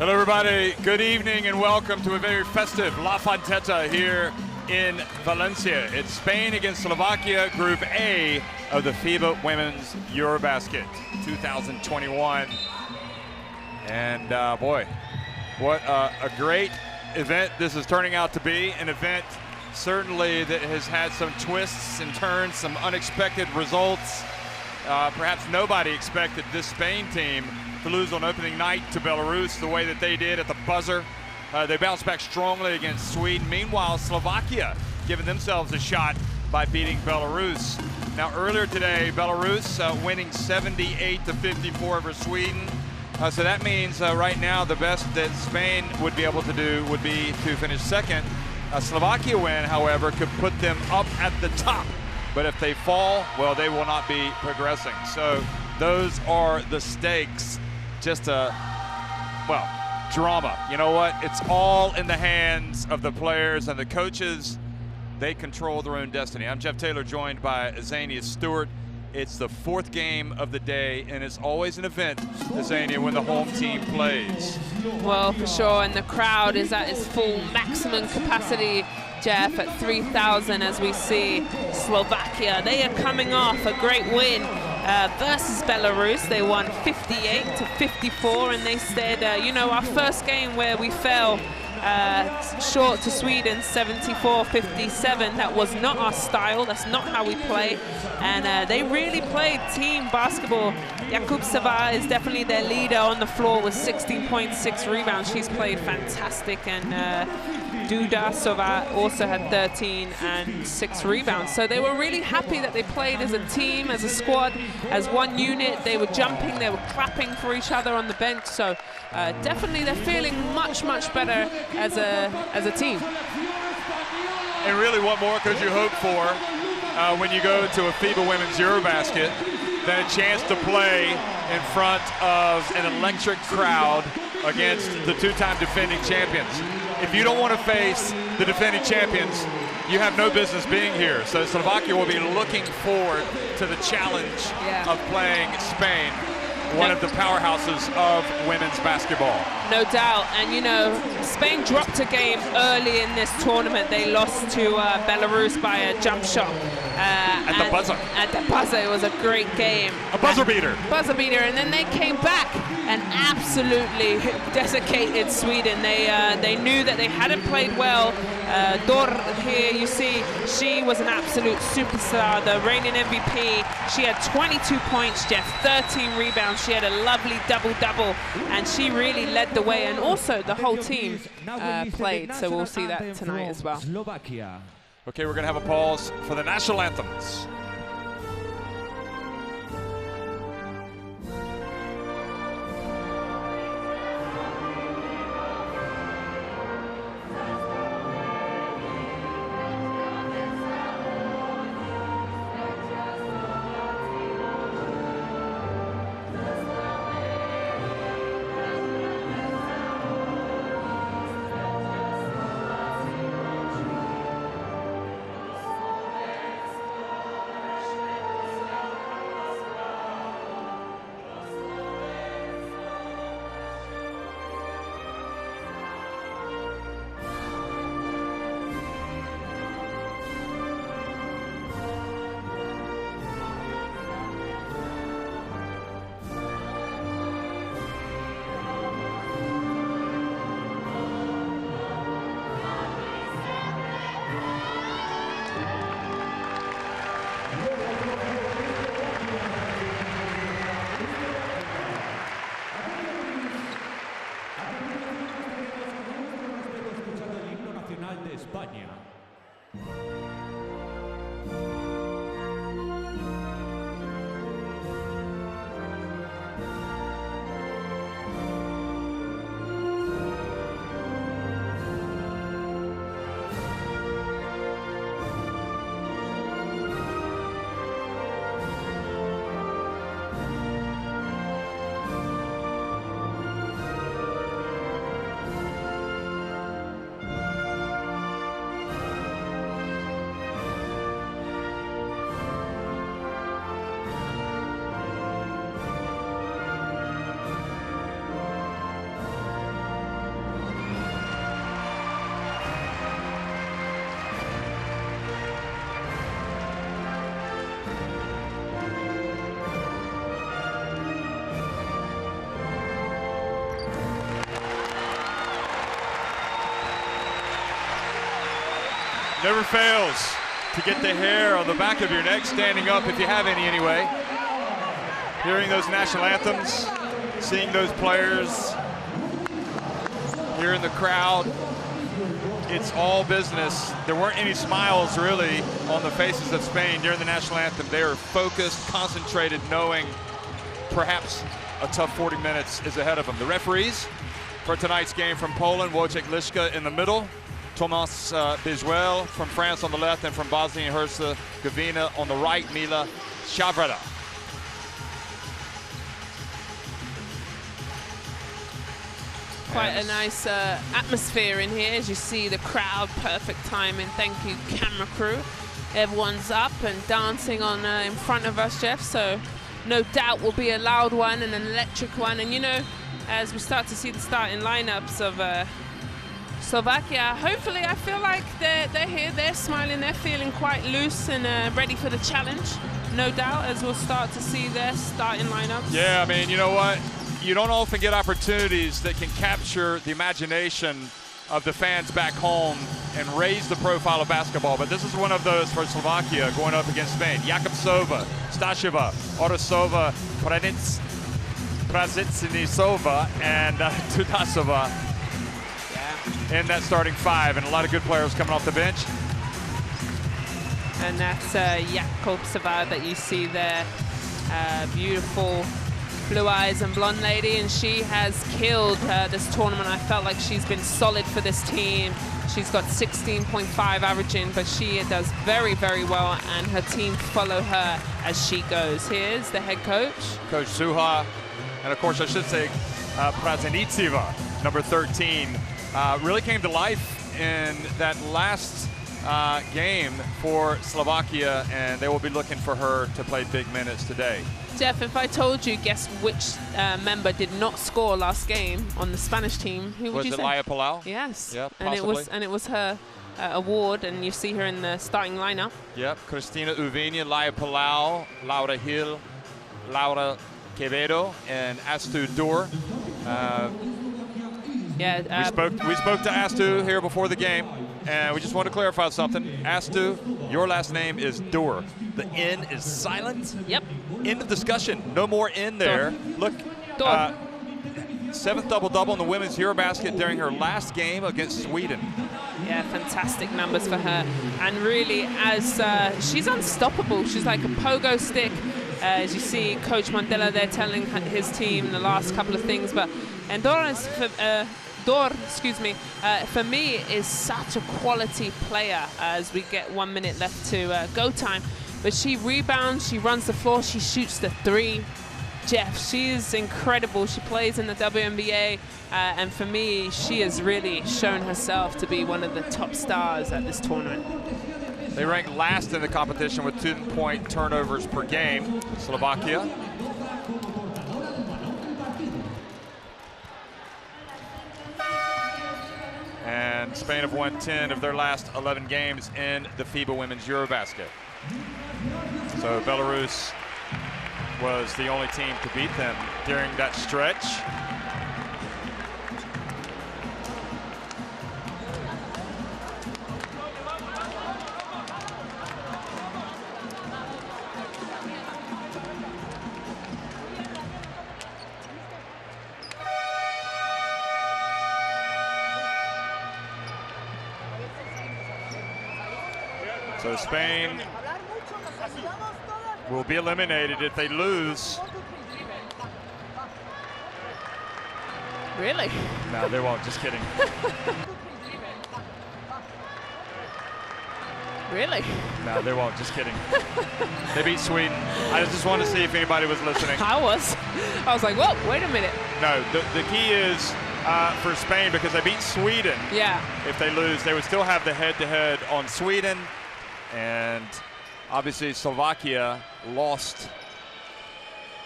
Hello everybody, good evening and welcome to a very festive La Fonteta here in Valencia. It's Spain against Slovakia, Group A of the FIBA Women's EuroBasket 2021. And boy, what a great event this is turning out to be. An event certainly that has had some twists and turns, some unexpected results. Perhaps nobody expected this Spain team to lose on opening night to Belarus the way that they did at the buzzer. They bounced back strongly against Sweden. Meanwhile, Slovakia giving themselves a shot by beating Belarus. Now earlier today, Belarus winning 78-54 over Sweden. So that means right now the best that Spain would be able to do would be to finish second. A Slovakia win, however, could put them up at the top. But if they fall, well, they will not be progressing. So those are the stakes. Just drama. You know what? It's all in the hands of the players and the coaches. They control their own destiny. I'm Jeff Taylor, joined by Zania Stewart. It's the fourth game of the day, and it's always an event, Zania, when the home team plays. Well, for sure, and the crowd is at its full maximum capacity, Jeff, at 3,000 as we see Slovakia. They are coming off a great win versus Belarus. They won 58-54, and they said, you know, our first game where we fell short to Sweden, 74-57. That was not our style. That's not how we play. And they really played team basketball. Jakubseva is definitely their leader on the floor with 16.6 rebounds. She's played fantastic. And Dudasova also had 13 and 6 rebounds. So they were really happy that they played as a team, as a squad, as one unit. They were jumping, they were clapping for each other on the bench. So definitely they're feeling much, much better as a team. And really, what more could you hope for when you go to a FIBA Women's EuroBasket than a chance to play in front of an electric crowd against the two-time defending champions? If you don't want to face the defending champions, you have no business being here. So Slovakia will be looking forward to the challenge of playing Spain, one of the powerhouses of women's basketball. No doubt. And, you know, Spain dropped a game early in this tournament. They lost to Belarus by a jump shot. At the buzzer. At the buzzer. It was a great game. A buzzer beater. Buzzer beater. And then they came back and absolutely desiccated Sweden. They knew that they hadn't played well. Dor here, you see, she was an absolute superstar, the reigning MVP. She had 22 points, Jeff, 13 rebounds. She had a lovely double-double, and she really led the way. And also, the whole team played, so we'll see that tonight as well. Okay, we're going to have a pause for the national anthems. España. Never fails to get the hair on the back of your neck standing up, if you have any anyway. Hearing those national anthems, seeing those players, hearing the crowd, it's all business. There weren't any smiles really on the faces of Spain during the national anthem. They were focused, concentrated, knowing perhaps a tough 40 minutes is ahead of them. The referees for tonight's game from Poland, Wojciech Liszka in the middle, Tomas Bijuel from France on the left, and from Bosnia and Herzegovina on the right, Mila Shavrada. Quite a nice atmosphere in here, as you see the crowd, perfect timing. Thank you, camera crew. Everyone's up and dancing on in front of us, Jeff, so no doubt will be a loud one and an electric one. And you know, as we start to see the starting lineups of Slovakia, hopefully I feel like they're here, they're smiling, they're feeling quite loose and ready for the challenge, no doubt, as we'll start to see their starting lineups. Yeah, I mean, you know what? You don't often get opportunities that can capture the imagination of the fans back home and raise the profile of basketball, but this is one of those for Slovakia going up against Spain. Jakubsova, Stasheva, Orosova, Prasitsnisova, and Tudasova in that starting five, and a lot of good players coming off the bench. And that's Jakubsova that you see there, beautiful blue eyes and blonde lady, and she has killed this tournament. I felt like she's been solid for this team. She's got 16.5 averaging, but she does very, very well, and her team follow her as she goes. Here's the head coach. Coach Suha, and of course I should say Prazenitseva, number 13, really came to life in that last game for Slovakia, and they will be looking for her to play big minutes today. Jeff, if I told you, guess which member did not score last game on the Spanish team? Who would you say? Was it Laia Palau? Yes. Yep, and it was her award, and you see her in the starting lineup. Yep. Cristina Uviña, Laia Palau, Laura Hill, Laura Quevedo, and Astu Dur. We spoke to Astu here before the game, and we just want to clarify something. Astu, your last name is Dur. The N is silent. Yep. End of discussion. No more N there. Dur. Look, Dur. 7th double-double in the women's EuroBasket during her last game against Sweden. Yeah, fantastic numbers for her. And really, as she's unstoppable. She's like a pogo stick. As you see, Coach Mandela there telling his team the last couple of things. And Dor, for me, is such a quality player as we get 1 minute left to go time. But she rebounds, she runs the floor, she shoots the three. Jeff, she is incredible. She plays in the WNBA, and for me, she has really shown herself to be one of the top stars at this tournament. They rank last in the competition with 2-point turnovers per game, Slovakia. And Spain have won 10 of their last 11 games in the FIBA Women's EuroBasket. So Belarus was the only team to beat them during that stretch. So Spain will be eliminated if they lose. Really? No, they won't. Just kidding. Really? No, they won't. Just kidding. They beat Sweden. I just wanted to see if anybody was listening. I was like, whoa, wait a minute. No, the key is for Spain, because they beat Sweden. Yeah. If they lose, they would still have the head-to-head on Sweden. And obviously Slovakia lost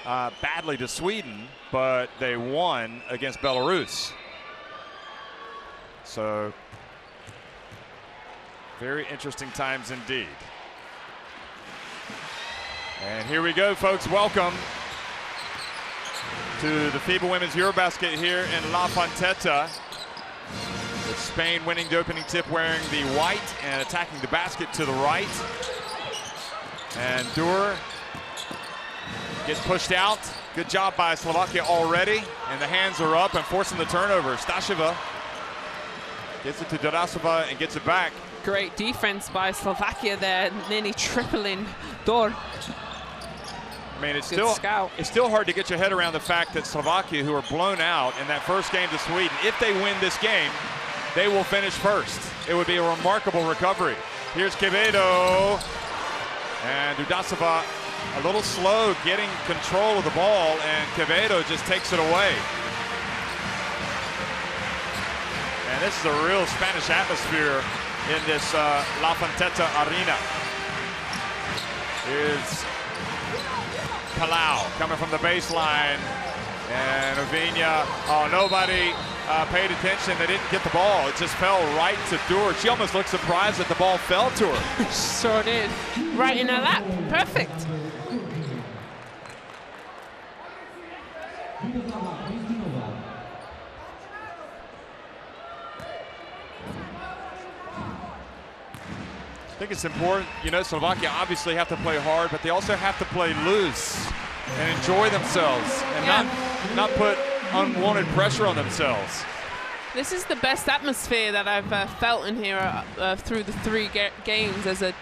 badly to Sweden, but they won against Belarus. So very interesting times indeed. And here we go, folks. Welcome to the FIBA Women's EuroBasket here in La Fonteta. The Spain winning the opening tip wearing the white and attacking the basket to the right. And Dur gets pushed out. Good job by Slovakia already. And the hands are up and forcing the turnover. Staseva gets it to Durasova and gets it back. Great defense by Slovakia there, nearly tripling Dur. I mean, it's Good still hard to get your head around the fact that Slovakia, who are blown out in that first game to Sweden, if they win this game, they will finish first. It would be a remarkable recovery. Here's Quevedo, and Dudasova a little slow getting control of the ball, and Quevedo just takes it away. And this is a real Spanish atmosphere in this La Fonteta arena. Here's Palau coming from the baseline, and Uvinia, oh, nobody paid attention. They didn't get the ball. It just fell right to Dur. She almost looked surprised that the ball fell to her. Sure did. Right in her lap. Perfect. I think it's important, you know, Slovakia obviously have to play hard, but they also have to play loose and enjoy themselves and not put unwanted pressure on themselves. This is the best atmosphere that I've felt in here through the three games. There's a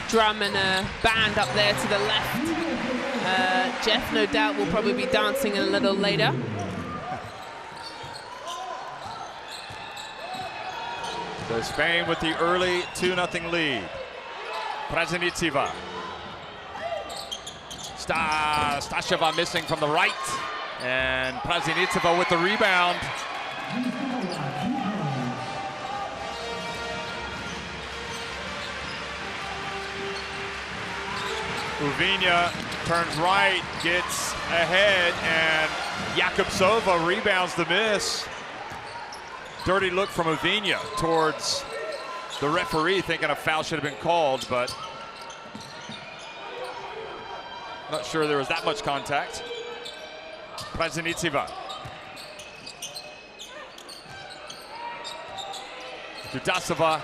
drum and a band up there to the left. Jeff, no doubt, will probably be dancing a little later. So Spain with the early 2-0 lead. Prazenitseva. Staseva missing from the right. And Prazenitseva with the rebound. Uvinia turns right, gets ahead, and Jakubsova rebounds the miss. Dirty look from Uvinia towards the referee, thinking a foul should have been called, but not sure there was that much contact. Prazenitseva. Dudasova.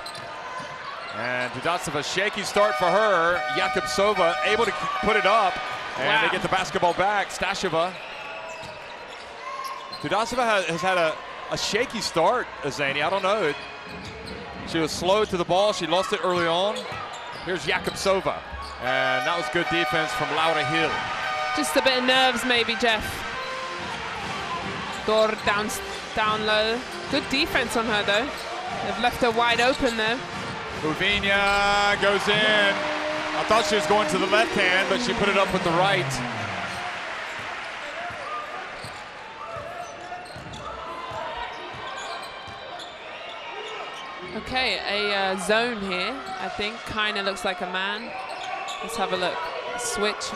And Dudasova, shaky start for her. Jakubsova able to put it up, and they get the basketball back. Staseva. Dudasova has had a shaky start, Azani. I don't know. She was slow to the ball. She lost it early on. Here's Jakubsova. And that was good defense from Laura Hill. Just a bit of nerves maybe, Jeff. Dur down low. Good defense on her though. They've left her wide open though. Uvinia goes in. I thought she was going to the left hand, but she put it up with the right. Okay, a zone here, I think. Kind of looks like a man. Let's have a look. A switch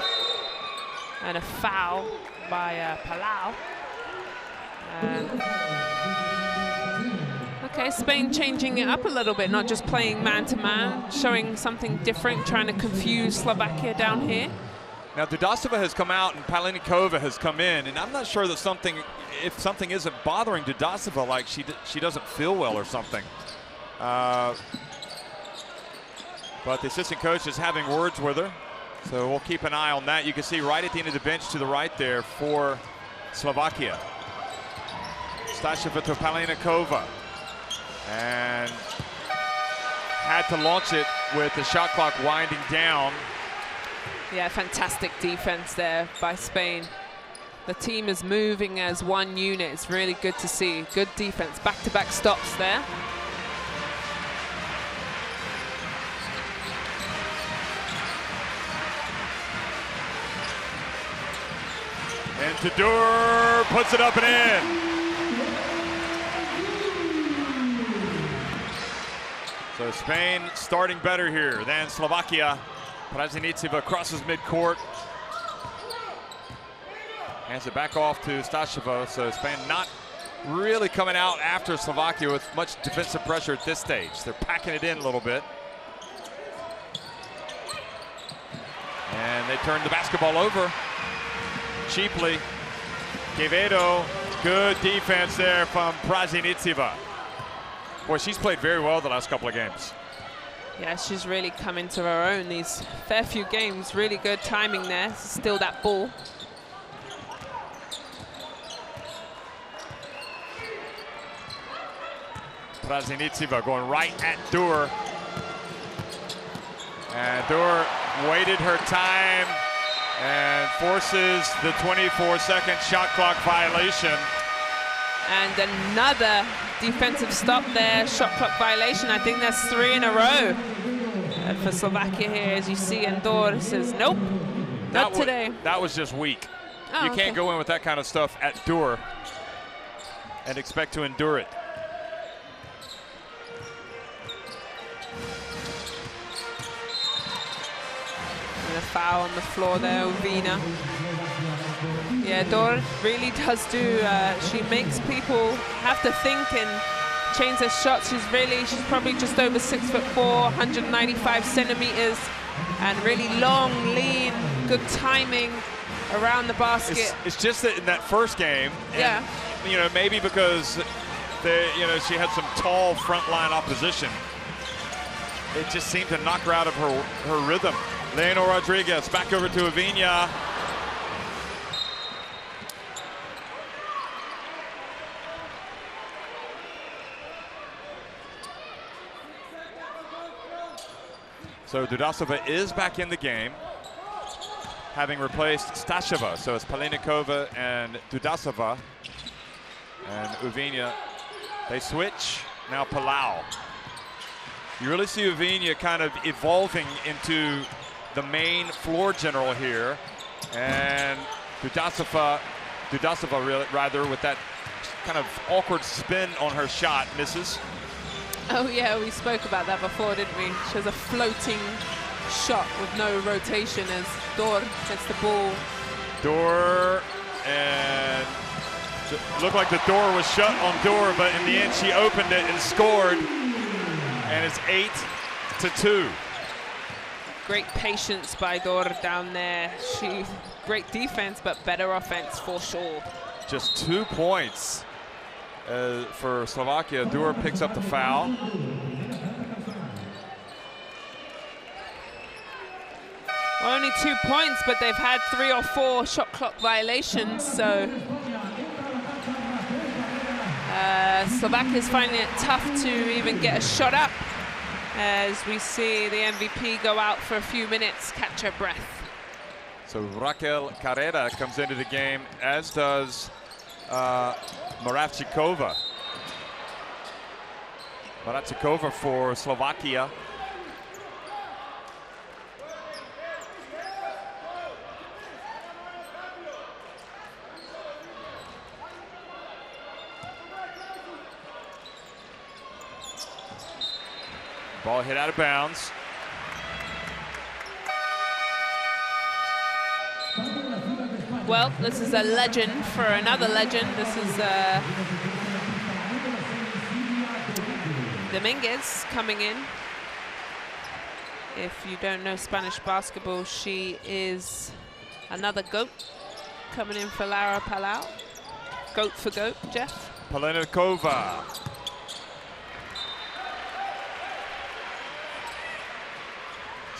and a foul by Palau. Okay, Spain changing it up a little bit, not just playing man-to-man, showing something different, trying to confuse Slovakia down here. Now Dudasova has come out and Palenikova has come in, and I'm not sure that if something isn't bothering Dudasova, like she doesn't feel well or something. But the assistant coach is having words with her, so we'll keep an eye on that. You can see right at the end of the bench to the right there for Slovakia. Staseva to Palenikova, and had to launch it with the shot clock winding down. Yeah, fantastic defense there by Spain. The team is moving as one unit. It's really good to see. Good defense, back-to-back stops there. And Tudur puts it up and in. So Spain starting better here than Slovakia. Prazenitseva crosses midcourt. Hands it back off to Staseva. So Spain not really coming out after Slovakia with much defensive pressure at this stage. They're packing it in a little bit. And they turn the basketball over cheaply. Quevedo, good defense there from Prazenitseva. Boy, she's played very well the last couple of games. Yeah, she's really come into her own these fair few games. Really good timing there. Still that ball. Prazinitseva going right at Dur. And Dur waited her time and forces the 24-second shot clock violation. And another defensive stop there, shot clock violation. I think that's 3 in a row for Slovakia here, as you see. And Dur says, nope, not today. That was just weak. Oh, you can't go in with that kind of stuff at Dur and expect to endure it. And a foul on the floor there, Uvina. Yeah, Dur really does do, she makes people have to think and change their shots. She's probably just over 6'4", 195 centimeters, and really long, lean, good timing around the basket. It's just that in that first game, yeah, and, you know, maybe because she had some tall frontline opposition, it just seemed to knock her out of her rhythm. Leonor Rodriguez back over to Uvina. So Dudasova is back in the game, having replaced Stasheva. So it's Palenikova and Dudasova. And Uvina, they switch. Now Palau. You really see Uvina kind of evolving into the main floor general here. And Dudasova rather, with that kind of awkward spin on her shot, misses. Oh yeah, we spoke about that before, didn't we? She has a floating shot with no rotation as Dur gets the ball. Dur, and looked like the door was shut on Dur, but in the end she opened it and scored. And it's 8-2. Great patience by Dur down there. Great defense, but better offense for sure. Just 2 points for Slovakia. Dur picks up the foul. Well, only 2 points, but they've had 3 or 4 shot clock violations, so Slovakia's finding it tough to even get a shot up, as we see the MVP go out for a few minutes, catch her breath. So Raquel Carrera comes into the game, as does Moravchikova. Moravchikova for Slovakia. Ball hit out of bounds. Well, this is a legend for another legend. This is Dominguez coming in. If you don't know Spanish basketball, she is another GOAT coming in for Lara Palau. GOAT for GOAT, Jeff. Palenikova.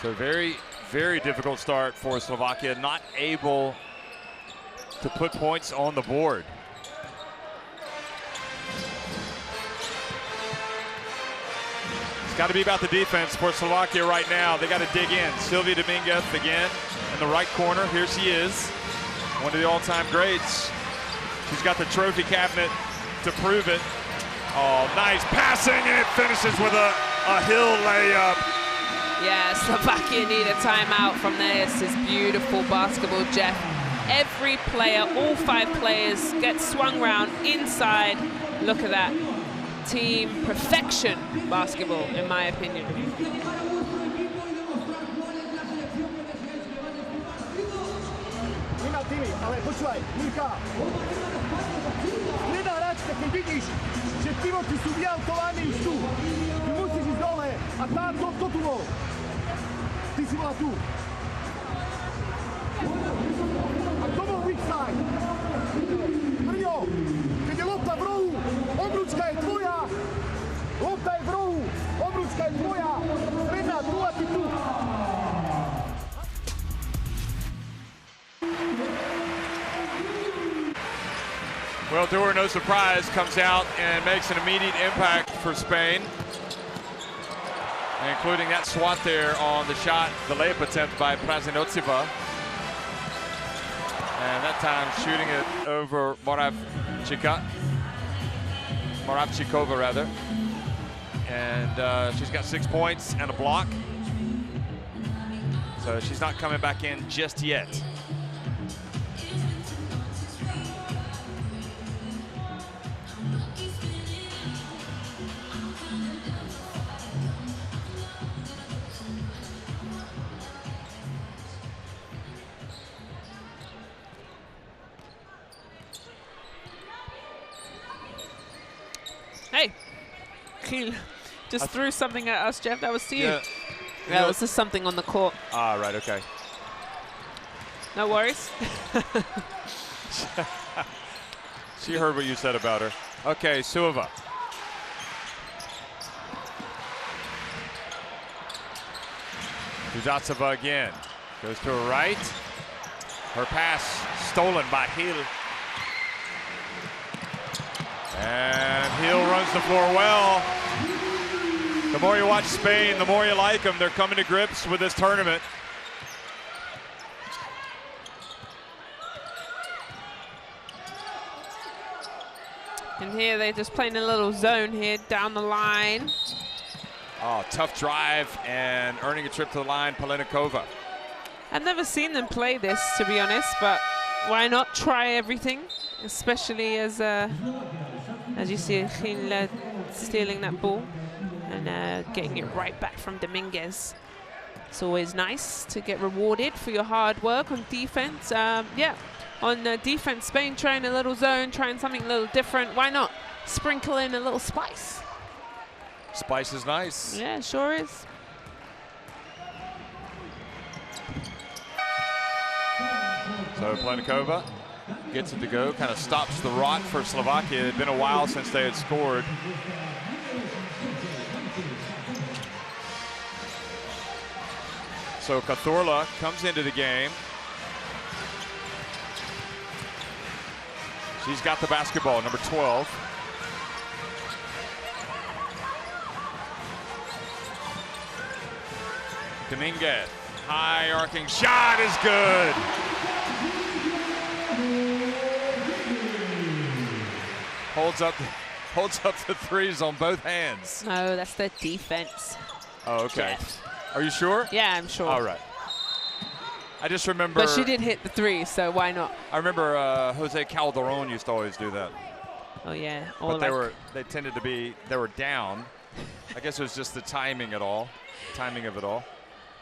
So very, very difficult start for Slovakia, not able to put points on the board. It's got to be about the defense for Slovakia right now. They got to dig in. Sylvia Dominguez again in the right corner. Here she is, one of the all-time greats. She's got the trophy cabinet to prove it. Oh, nice passing, and it finishes with a hill layup. Yeah, Slovakia need a timeout from this. This is beautiful basketball, Jeff. Every player, all 5 players, get swung round inside. Look at that. Team perfection basketball, in my opinion. Ale počúvaj, Mirka, nedá hráčka, keď vidíš, že pivoty sú vyalkovaní už tu. Ty musíš ísť dole a tam to tu bol. Ty si bola tu. A to bol weak side. Brňo, keď je lopta v rohu, obručka je tvoja, lopta Well, to her no surprise, comes out and makes an immediate impact for Spain, including that swat there on the shot, the layup attempt by Prazinoceva. And that time shooting it over Moravchikova rather. And she's got 6 points and a block. So she's not coming back in just yet. Hey, Gil just threw something at us, Jeff. That was to you. Yeah. That was just something on the court. Ah, right, okay. No worries. She heard what you said about her. Okay, Suova. Kuzasova again. Goes to her right. Her pass stolen by Gil. And Gil runs the floor well. The more you watch Spain, the more you like them. They're coming to grips with this tournament. And here they're just playing a little zone here down the line. Oh, tough drive and earning a trip to the line, Palenikova. I've never seen them play this, to be honest, but why not try everything? Especially as you see Gil stealing that ball and getting it right back from Dominguez. It's always nice to get rewarded for your hard work on defense. Yeah, on defense, Spain trying a little zone, trying something a little different. Why not sprinkle in a little spice? Spice is nice. Yeah, it sure is. So Palenikova gets it to go, kind of stops the rot for Slovakia. It had been a while since they had scored. So Cazorla comes into the game. She's got the basketball, number 12. Dominguez, high arcing shot is good. Holds up the threes on both hands. No, that's the defense. Oh, okay. Jeff. Are you sure? Yeah, I'm sure. All right. I just remember. But she did hit the three, so why not? I remember Jose Calderon used to always do that. Oh yeah. But they tended to be, they were down. I guess it was just the timing of it all.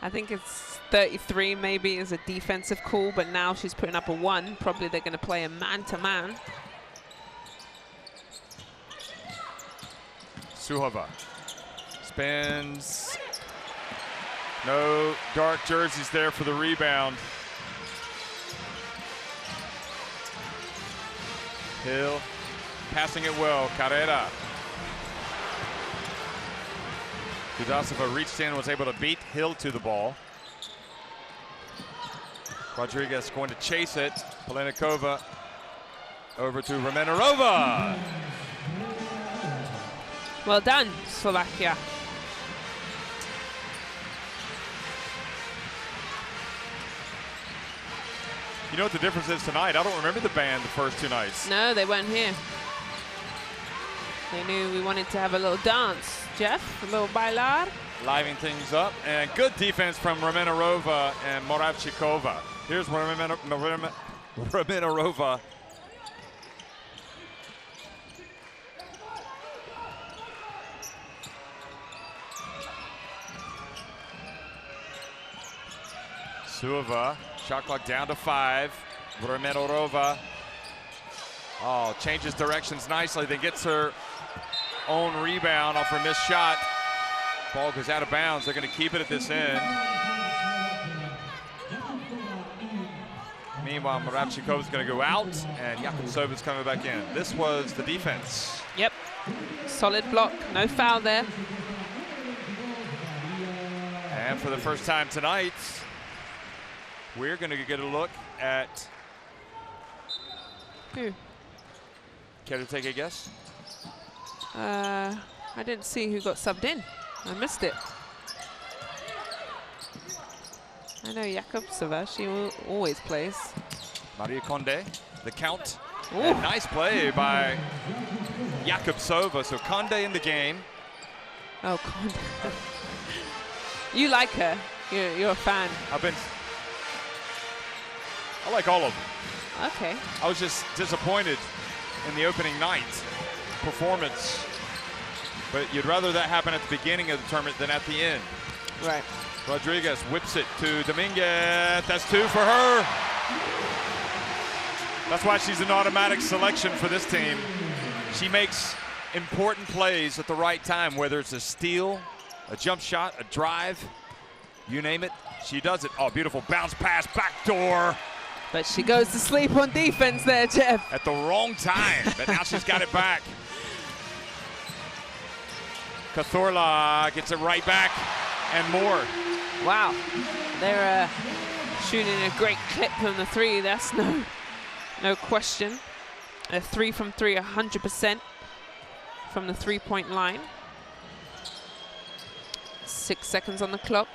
I think it's 33 maybe is a defensive call, but now she's putting up a 1. Probably they're going to play a man-to-man. Suhova spins. No dark jerseys there for the rebound. Gil passing it well. Carrera. Kudasova reached in, was able to beat Gil to the ball. Rodriguez going to chase it. Palenikova over to Romanarova. Well done, Slovakia. You know what the difference is tonight? I don't remember the band the first 2 nights. No, they weren't here. They knew we wanted to have a little dance, Jeff, a little bailar. Livening things up, and good defense from Romanarova and Moravchikova. Here's Romanarova. Suova, shot clock down to 5. Romanarova, oh, changes directions nicely, then gets her own rebound off her missed shot. Ball goes out of bounds. They're going to keep it at this end. Meanwhile, Moravchikova's going to go out, and Yakunsova's coming back in. This was the defense. Yep, solid block, no foul there. And for the first time tonight, we're going to get a look at Care to take a guess? I didn't see who got subbed in. I missed it. I know Jakobsova, she always plays. Maria Conde, the count. And nice play by Jakobsova. So Conde in the game. Oh, Conde. You like her. You're a fan. I like all of them. Okay. I was just disappointed in the opening night performance. But you'd rather that happen at the beginning of the tournament than at the end. Right. Rodriguez whips it to Dominguez. That's 2 for her. That's why she's an automatic selection for this team. She makes important plays at the right time, whether it's a steal, a jump shot, a drive, you name it, she does it. Oh, beautiful bounce pass, backdoor. But she goes to sleep on defense there, Jeff. At the wrong time, but now she's got it back. Cazorla gets it right back and more. Wow, they're shooting a great clip from the 3. That's no question. A 3 from 3, 100% from the 3-point line. 6 seconds on the clock.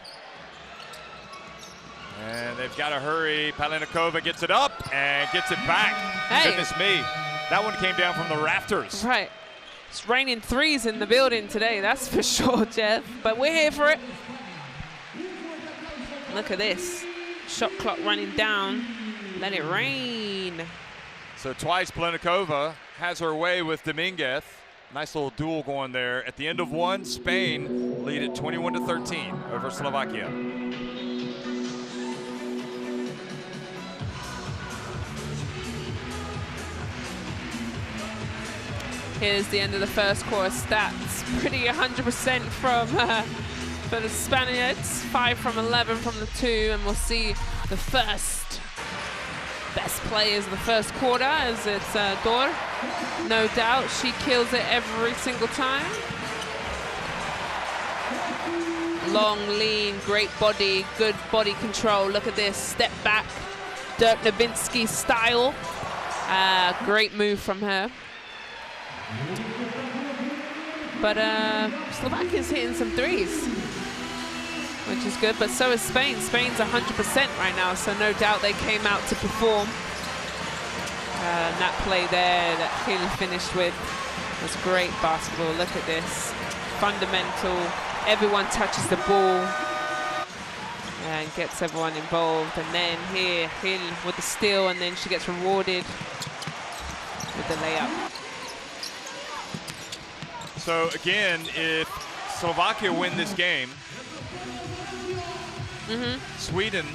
And they've got to hurry. Palenikova gets it up and gets it back. Hey. Goodness me, that one came down from the rafters. Right. It's raining 3s in the building today, that's for sure, Jeff. But we're here for it. Look at this. Shot clock running down. Let it rain. So twice Palenikova has her way with Dominguez. Nice little duel going there. At the end of one, Spain lead at 21-13 over Slovakia. Here's the end of the first quarter stats. Pretty 100% from for the Spaniards. 5 from 11 from the 2, and we'll see the first best players of the first quarter as it's Dor. No doubt, she kills it every single time. Long, lean, great body, good body control. Look at this, step back, Dirk Nowitzki style. Great move from her. But Slovakia's hitting some 3s, which is good, but so is Spain. Spain's 100% right now, so no doubt they came out to perform. And that play there that Hill finished with was great basketball. Look at this, fundamental. Everyone touches the ball and gets everyone involved. And then here, Hill with the steal, and then she gets rewarded with the layup. So again, if Slovakia win this game, Sweden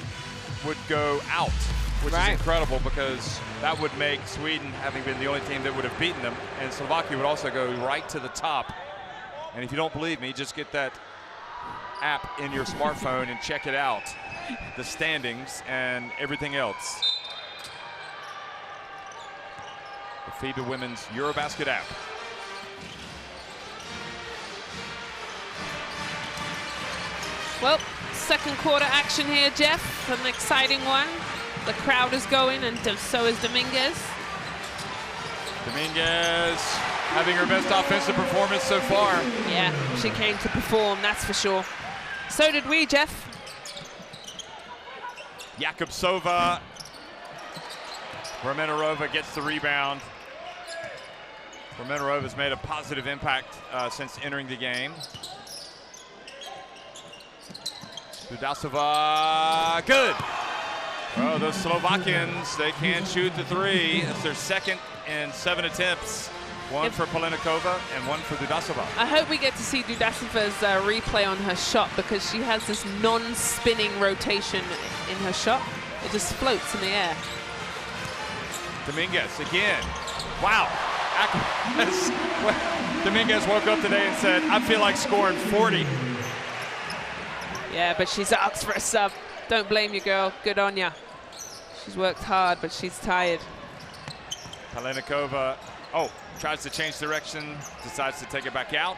would go out, which is incredible because that would make Sweden, having been the only team that would have beaten them, and Slovakia would also go right to the top. And if you don't believe me, just get that app in your smartphone and check it out. The standings and everything else. The FIBA Women's EuroBasket app. Well, second quarter action here, Jeff. An exciting one. The crowd is going, and so is Dominguez. Dominguez having her best offensive performance so far. Yeah, she came to perform, that's for sure. So did we, Jeff. Jakobsova. Romanarova gets the rebound. Romanarova's made a positive impact since entering the game. Dudasova, good. Oh, those Slovakians, they can shoot the 3. It's their second in 7 attempts. One for Palenikova and one for Dudasova. I hope we get to see Dudasova's replay on her shot, because she has this non-spinning rotation in her shot. It just floats in the air. Dominguez again. Wow. Dominguez woke up today and said, I feel like scoring 40. Yeah, but she's asked for a sub. Don't blame you, girl. Good on ya. She's worked hard, but she's tired. Palenikova, tries to change direction, decides to take it back out.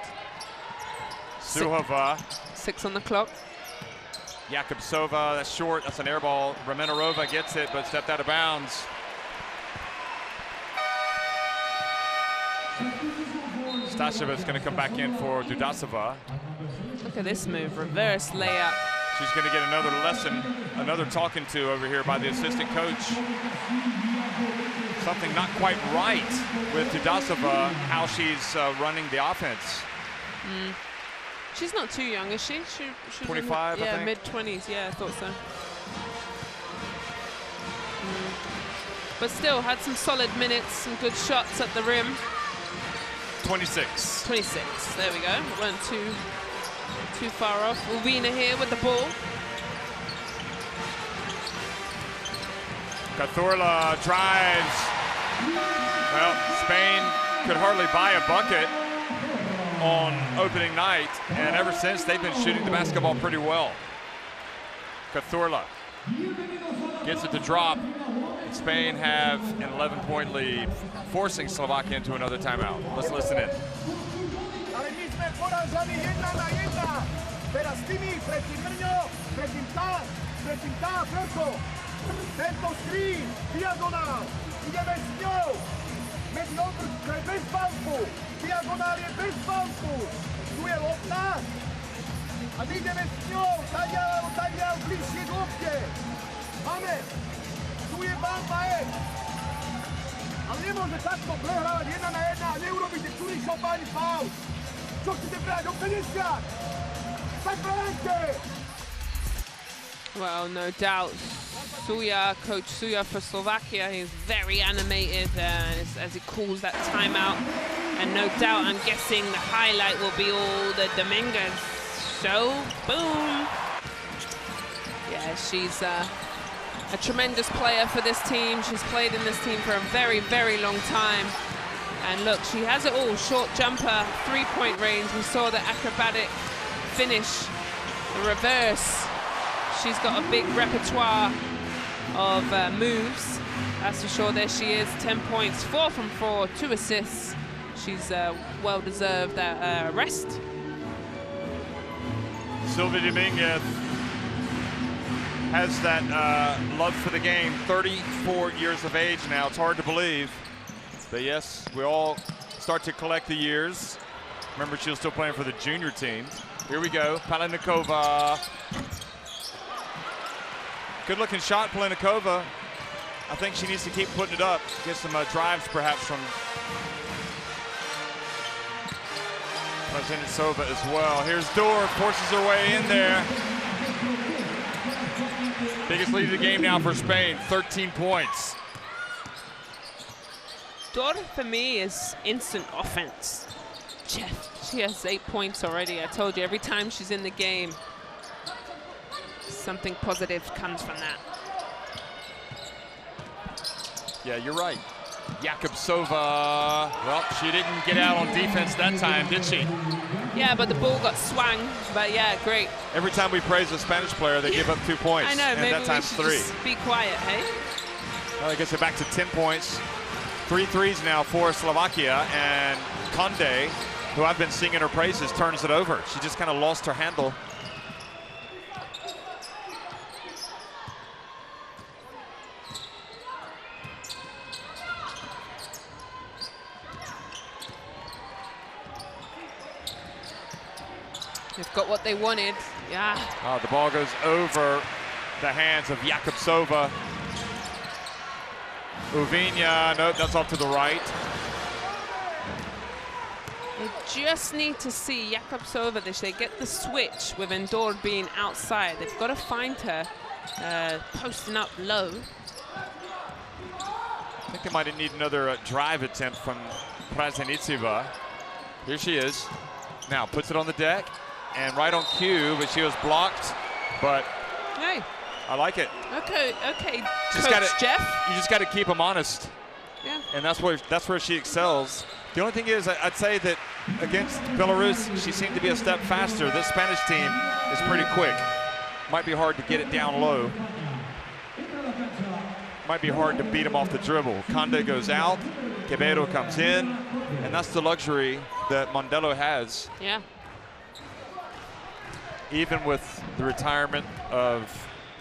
Suhova. 6 on the clock. Jakobsova, that's short, that's an air ball. Romanarova gets it, but stepped out of bounds. Stasheva's going to come back in for Dudasova. Look at this move, reverse layup. She's going to get another lesson, another talking to over here by the assistant coach. Something not quite right with Dudasova, how she's running the offense. She's not too young, is she? She's 25, I think. mid-20s, yeah, I thought so. But still, had some solid minutes, some good shots at the rim. 26. 26, there we go. Weren't too far off. Ulvina here with the ball. Cazorla drives. Well, Spain could hardly buy a bucket on opening night, and ever since they've been shooting the basketball pretty well. Cazorla gets it to drop. Spain have an 11-point lead, forcing Slovakia into another timeout. Let's listen in. Tento screen, diagonál, ideme s ňou. Medzi obrúčkou je bez banku, diagonál je bez banku. Tu je lopta a my ideme s ňou, taďal, bližšie k lopte. Máme, tu je bamba, ale nemôže takto prehrávať 1 na 1 a neurobíte ktorý šopáni faul. Čo chcete brať o 50? Tak bránte! Well, no doubt, Coach Suja for Slovakia, he's very animated as he calls that timeout. And no doubt, I'm guessing the highlight will be all the Dominguez show. Boom! Yeah, she's a tremendous player for this team. She's played in this team for a very, very long time. And look, she has it all. Short jumper, three-point range. We saw the acrobatic finish, the reverse. She's got a big repertoire of moves. That's for sure. There she is, 10 points, 4 from 4, 2 assists. She's well-deserved that rest. Sylvia Dominguez has that love for the game, 34 years of age now. It's hard to believe. But yes, we all start to collect the years. Remember, she was still playing for the junior team. Here we go, Palenikova. Good looking shot, Palenikova. I think she needs to keep putting it up. Get some drives perhaps from Sova as well. Here's Dorr, forces her way in there. Biggest lead of the game now for Spain, 13 points. Dorr for me is instant offense. Jeff, she has 8 points already. I told you, every time she's in the game, something positive comes from that. Yeah, you're right. Jakubsova, well, she didn't get out on defense that time, did she? Yeah, but the ball got swung, but yeah, great. Every time we praise a Spanish player, they give up 2 points. I know, and maybe that time we should 3. just be quiet, hey? Well, I guess they're back to 10 points. 3 threes now for Slovakia, and Conde, who I've been singing her praises, turns it over. She just kind of lost her handle. They've got what they wanted, yeah. Oh, the ball goes over the hands of Jakubsova. Uvinia, nope, that's off to the right. They just need to see Jakubsova. They get the switch with Endor being outside. They've got to find her posting up low. I think they might need another drive attempt from Prazenitseva. Here she is. Now puts it on the deck and right on cue, but she was blocked. But hey, I like it. Okay, Just Coach Jeff. You just got to keep them honest. Yeah. And that's where she excels. The only thing is, I'd say that against Belarus, she seemed to be a step faster. This Spanish team is pretty quick. Might be hard to get it down low. Might be hard to beat them off the dribble. Conde goes out, Quevedo comes in, and that's the luxury that Mondello has. Yeah. Even with the retirement of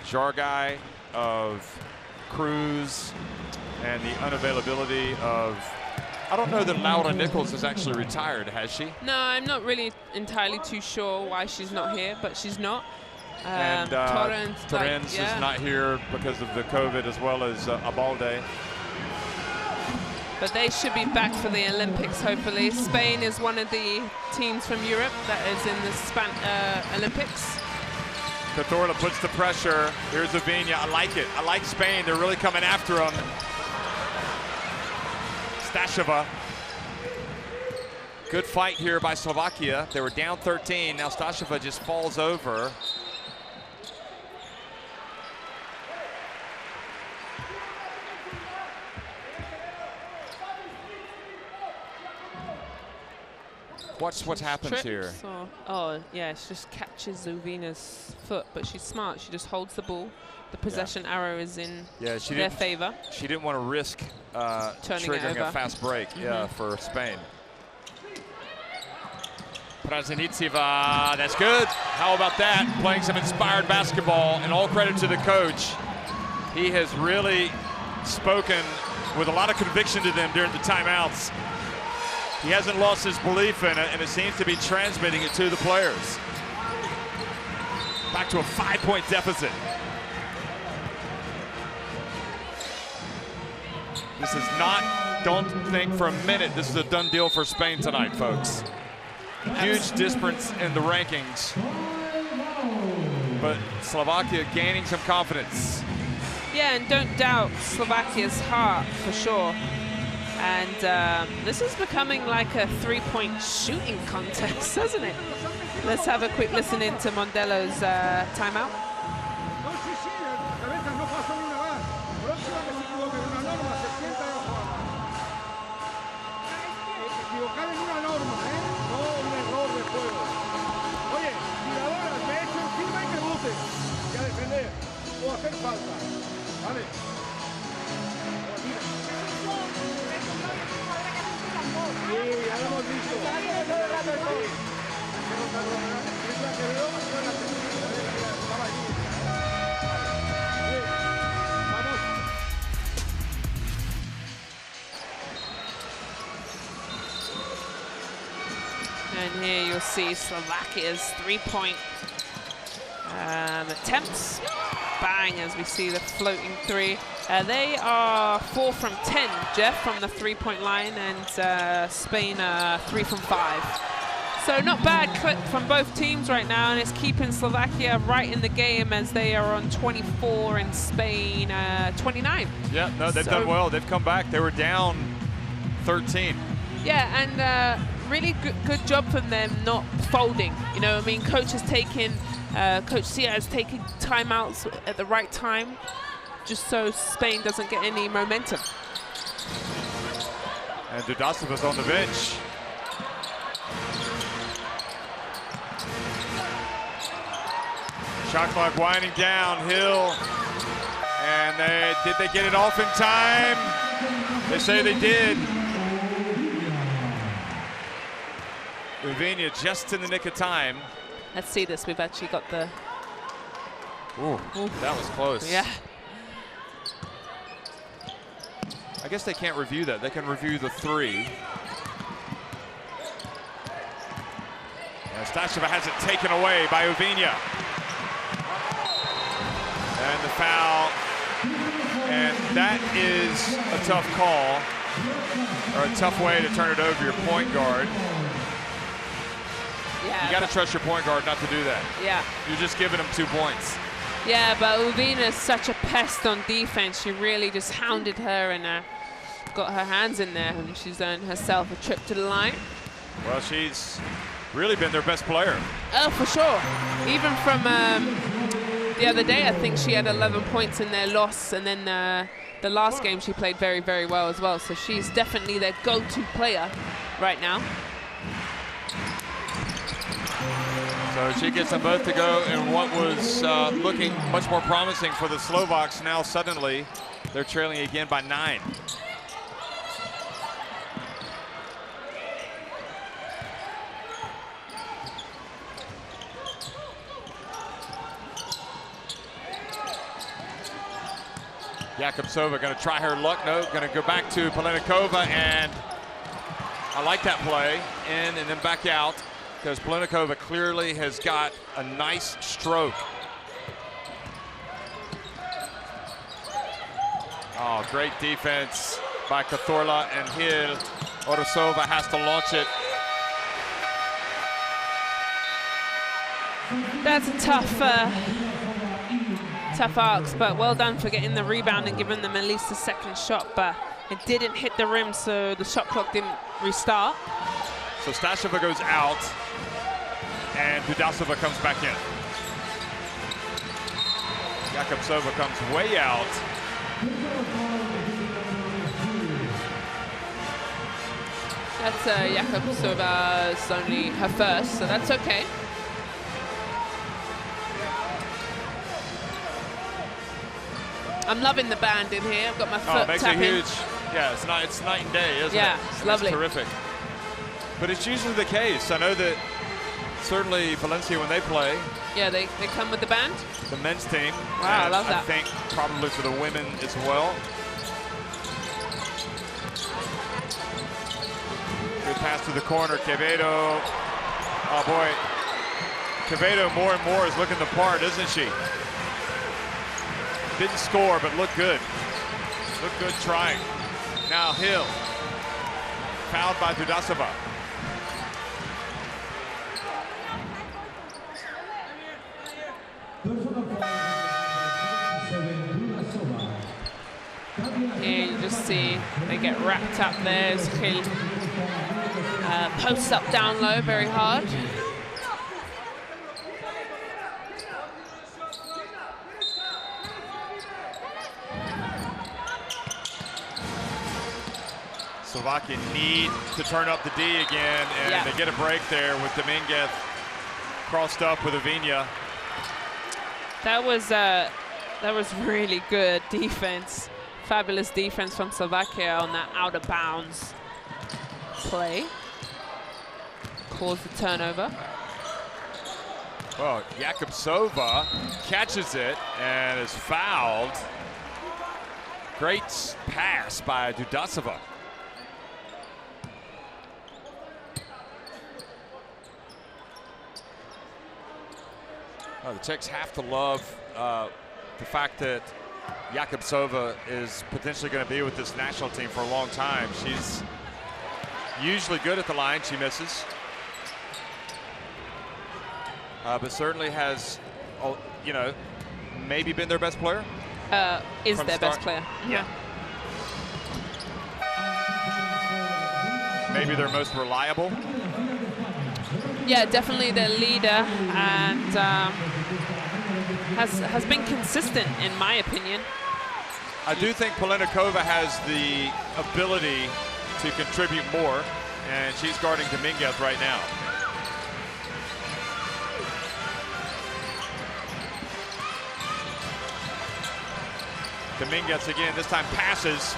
Jargai, of Cruz, and the unavailability of I don't know that Laura Nichols has actually retired, has she? No, I'm not really entirely too sure why she's not here, but she's not. And Torrens is not here because of the COVID, as well as Abalde. But they should be back for the Olympics, hopefully. Spain is one of the teams from Europe that is in the Olympics. Cazorla puts the pressure. Here's Uviña. I like it. I like Spain. They're really coming after him. Stasova. Good fight here by Slovakia. They were down 13. Now Stasova just falls over. Watch what happens here. Oh, yeah, she just catches Uviña's foot, but she's smart. She just holds the ball. The possession arrow is in their favor. She didn't want to risk triggering a fast break for Spain. Praženičiva, that's good. How about that? Playing some inspired basketball, and all credit to the coach. He has really spoken with a lot of conviction to them during the timeouts. He hasn't lost his belief in it, and it seems to be transmitting it to the players. Back to a 5-point deficit. This is not, don't think for a minute, this is a done deal for Spain tonight, folks. Huge difference in the rankings. But Slovakia gaining some confidence. Yeah, and don't doubt Slovakia's heart, for sure. And this is becoming like a three-point shooting contest, doesn't it? Let's have a quick listen into Mondello's timeout. And here you'll see Slovakia's three-point attempts. Bang, as we see the floating three. They are 4 from 10, Jeff, from the three-point line, and Spain 3 from 5. So not bad clip from both teams right now, and it's keeping Slovakia right in the game as they are on 24 and Spain 29. Yeah, no, they've done well. They've come back. They were down 13. Yeah, and really good job from them not folding. You know, I mean, Coach Sia has taken timeouts at the right time, just so Spain doesn't get any momentum. And Dudasova's on the bench. Shot clock winding down. Hill. And did they get it off in time? They say they did. Uviña just in the nick of time. Let's see this. We've actually got the... Ooh, that was close. Yeah. I guess they can't review that. They can review the three. Stasova has it taken away by Uviña. And the foul. And that is a tough call, or a tough way to turn it over your point guard. Yeah, you got to trust your point guard not to do that. Yeah. You're just giving him 2 points. Yeah, but Uviña is such a pest on defense. She really just hounded her and got her hands in there, and she's earned herself a trip to the line. Well, she's really been their best player. Oh, for sure. Even from the other day, I think she had 11 points in their loss, and then the last game she played very, very well as well. So she's definitely their go-to player right now. So she gets them both to go in what was looking much more promising for the Slovaks. Now suddenly they're trailing again by 9. Jakubsova going to try her luck. No, going to go back to Palenikova, and I like that play, in and then back out, because Plenikova clearly has got a nice stroke. Oh, great defense by Cazorla and Hill. Orosova has to launch it. That's a tough arcs, but well done for getting the rebound and giving them at least a second shot, but it didn't hit the rim, so the shot clock didn't restart. So Stasheva goes out, and Dudasova comes back in. Jakubsova comes way out. That's Jakubsova's only her first, so that's okay. I'm loving the band in here. I've got my foot makes tapping. a huge, yeah, it's night and day, isn't it? Yeah, it's lovely. It's terrific. But it's usually the case. I know that certainly Valencia, when they play. Yeah, they come with the band? The men's team. Wow, I love that. I think probably for the women as well. Good pass to the corner, Quevedo. Oh boy, Quevedo more and more is looking the part, isn't she? Didn't score, but looked good. Looked good trying. Now Hill, fouled by Dudasova. Here you just see they get wrapped up there as Hill posts up down low very hard. Slovakia need to turn up the D again, and they get a break there with Dominguez crossed up with Aviña. That was really good defense. Fabulous defense from Slovakia on that out of bounds play. Caused the turnover. Well, Jakubsova catches it and is fouled. Great pass by Dudasova. The Czechs have to love the fact that Jakubsova is potentially going to be with this national team for a long time. She's usually good at the line. She misses. But certainly has, you know, maybe been their best player. Is their best player. Yeah. Maybe their most reliable. Yeah, definitely their leader, and has been consistent in my opinion. I do think Plenikova has the ability to contribute more, and she's guarding Dominguez right now. Dominguez again, this time passes.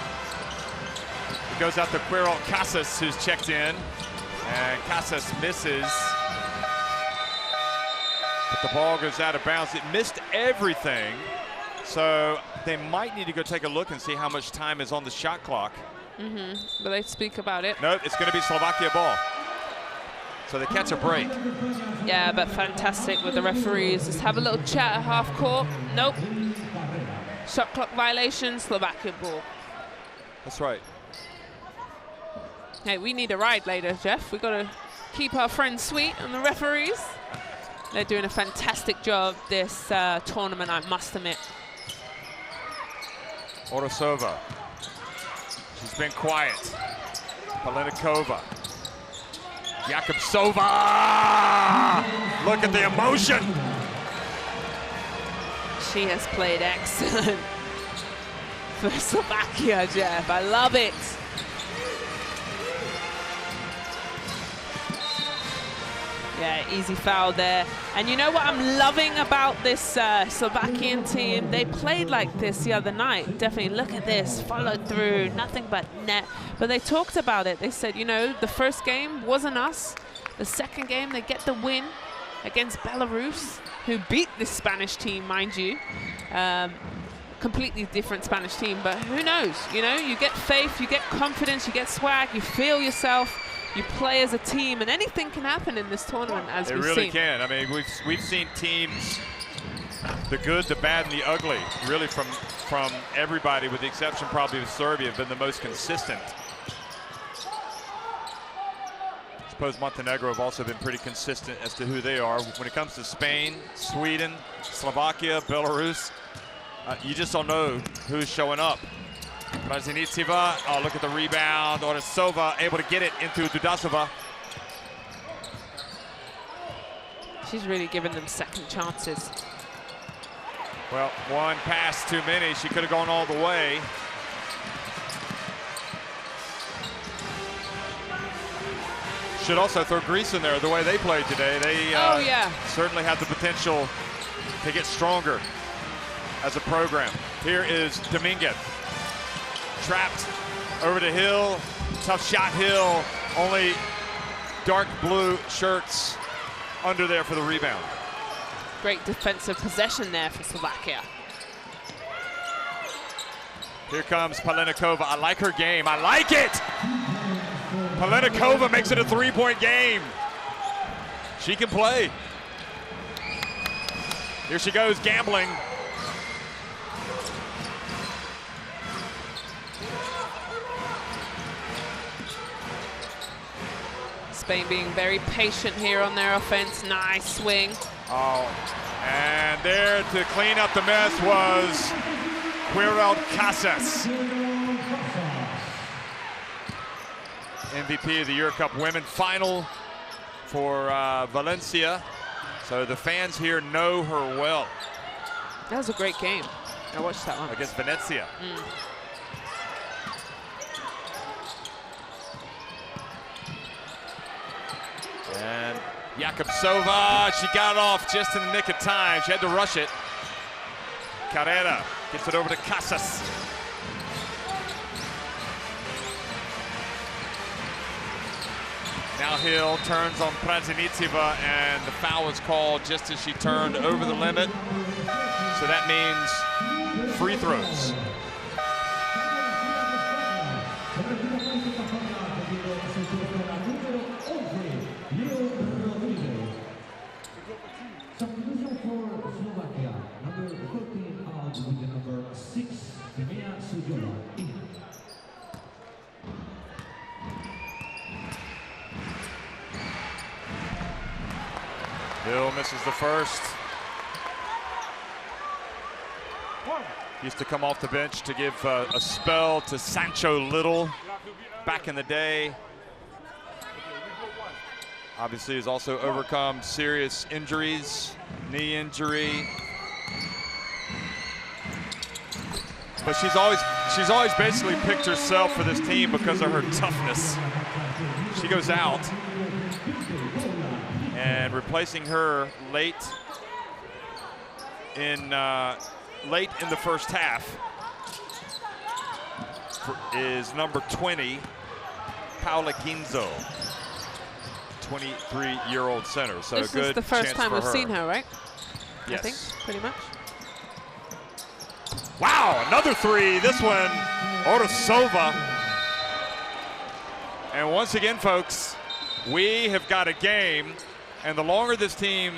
It goes out to Quirrell Casas, who's checked in, and Casas misses. But the ball goes out of bounds. It missed everything, so they might need to go take a look and see how much time is on the shot clock. But they speak about it. Nope, it's going to be Slovakia ball. So they catch a break. Yeah, but fantastic with the referees. Just have a little chat at half court. Nope. Shot clock violation, Slovakia ball. That's right. Hey, we need a ride later, Jeff. We've got to keep our friends sweet on the referees. They're doing a fantastic job this tournament, I must admit. Orosova. She's been quiet. Plenikova. Jakubsova! Look at the emotion! She has played excellent for Slovakia, Jeff. I love it. Yeah, easy foul there. And you know what I'm loving about this Slovakian team? They played like this the other night. Definitely look at this, followed through, nothing but net. But they talked about it. They said, you know, the first game wasn't us. The second game, they get the win against Belarus, who beat this Spanish team, mind you. Completely different Spanish team, but who knows? You know, you get faith, you get confidence, you get swag, you feel yourself. You play as a team, and anything can happen in this tournament, as we've seen. It really can. I mean, we've seen teams, the good, the bad, and the ugly, really from everybody, with the exception probably of Serbia, have been the most consistent. I suppose Montenegro have also been pretty consistent as to who they are. When it comes to Spain, Sweden, Slovakia, Belarus, you just don't know who's showing up. Branislav, oh, look at the rebound. Orsova able to get it into Dudasova. She's really giving them second chances. Well, one pass too many. She could have gone all the way. Should also throw Greece in there the way they played today. They certainly have the potential to get stronger as a program. Here is Dominguez. Trapped over to Hill. Tough shot, Hill. Only dark blue shirts under there for the rebound. Great defensive possession there for Slovakia. Here comes Palenikova. I like her game. I like it! Palenikova makes it a three-point game. She can play. Here she goes, gambling. Spain being very patient here on their offense. Nice swing. Oh, and there to clean up the mess was Quirrell Casas. MVP of the Eurocup Women Final for Valencia. So the fans here know her well. That was a great game. I watched that one. Against Venezia. And Jakubsova, she got off just in the nick of time. She had to rush it. Carrera gets it over to Casas. Now Hill turns on Branislav, and the foul is called just as she turned over the limit. So that means free throws. Hill misses the first. Used to come off the bench to give a spell to Sancho Little back in the day. Obviously has also overcome serious injuries, knee injury. But she's always basically picked herself for this team because of her toughness. She goes out. And replacing her late in the first half is number 20, Paula Ginzo, 23-year-old center. So this a good is the first chance time for we've her. seen her, right? Yes. I think, pretty much. Wow, another three. This one, Orsova. And once again, folks, we have got a game. And the longer this team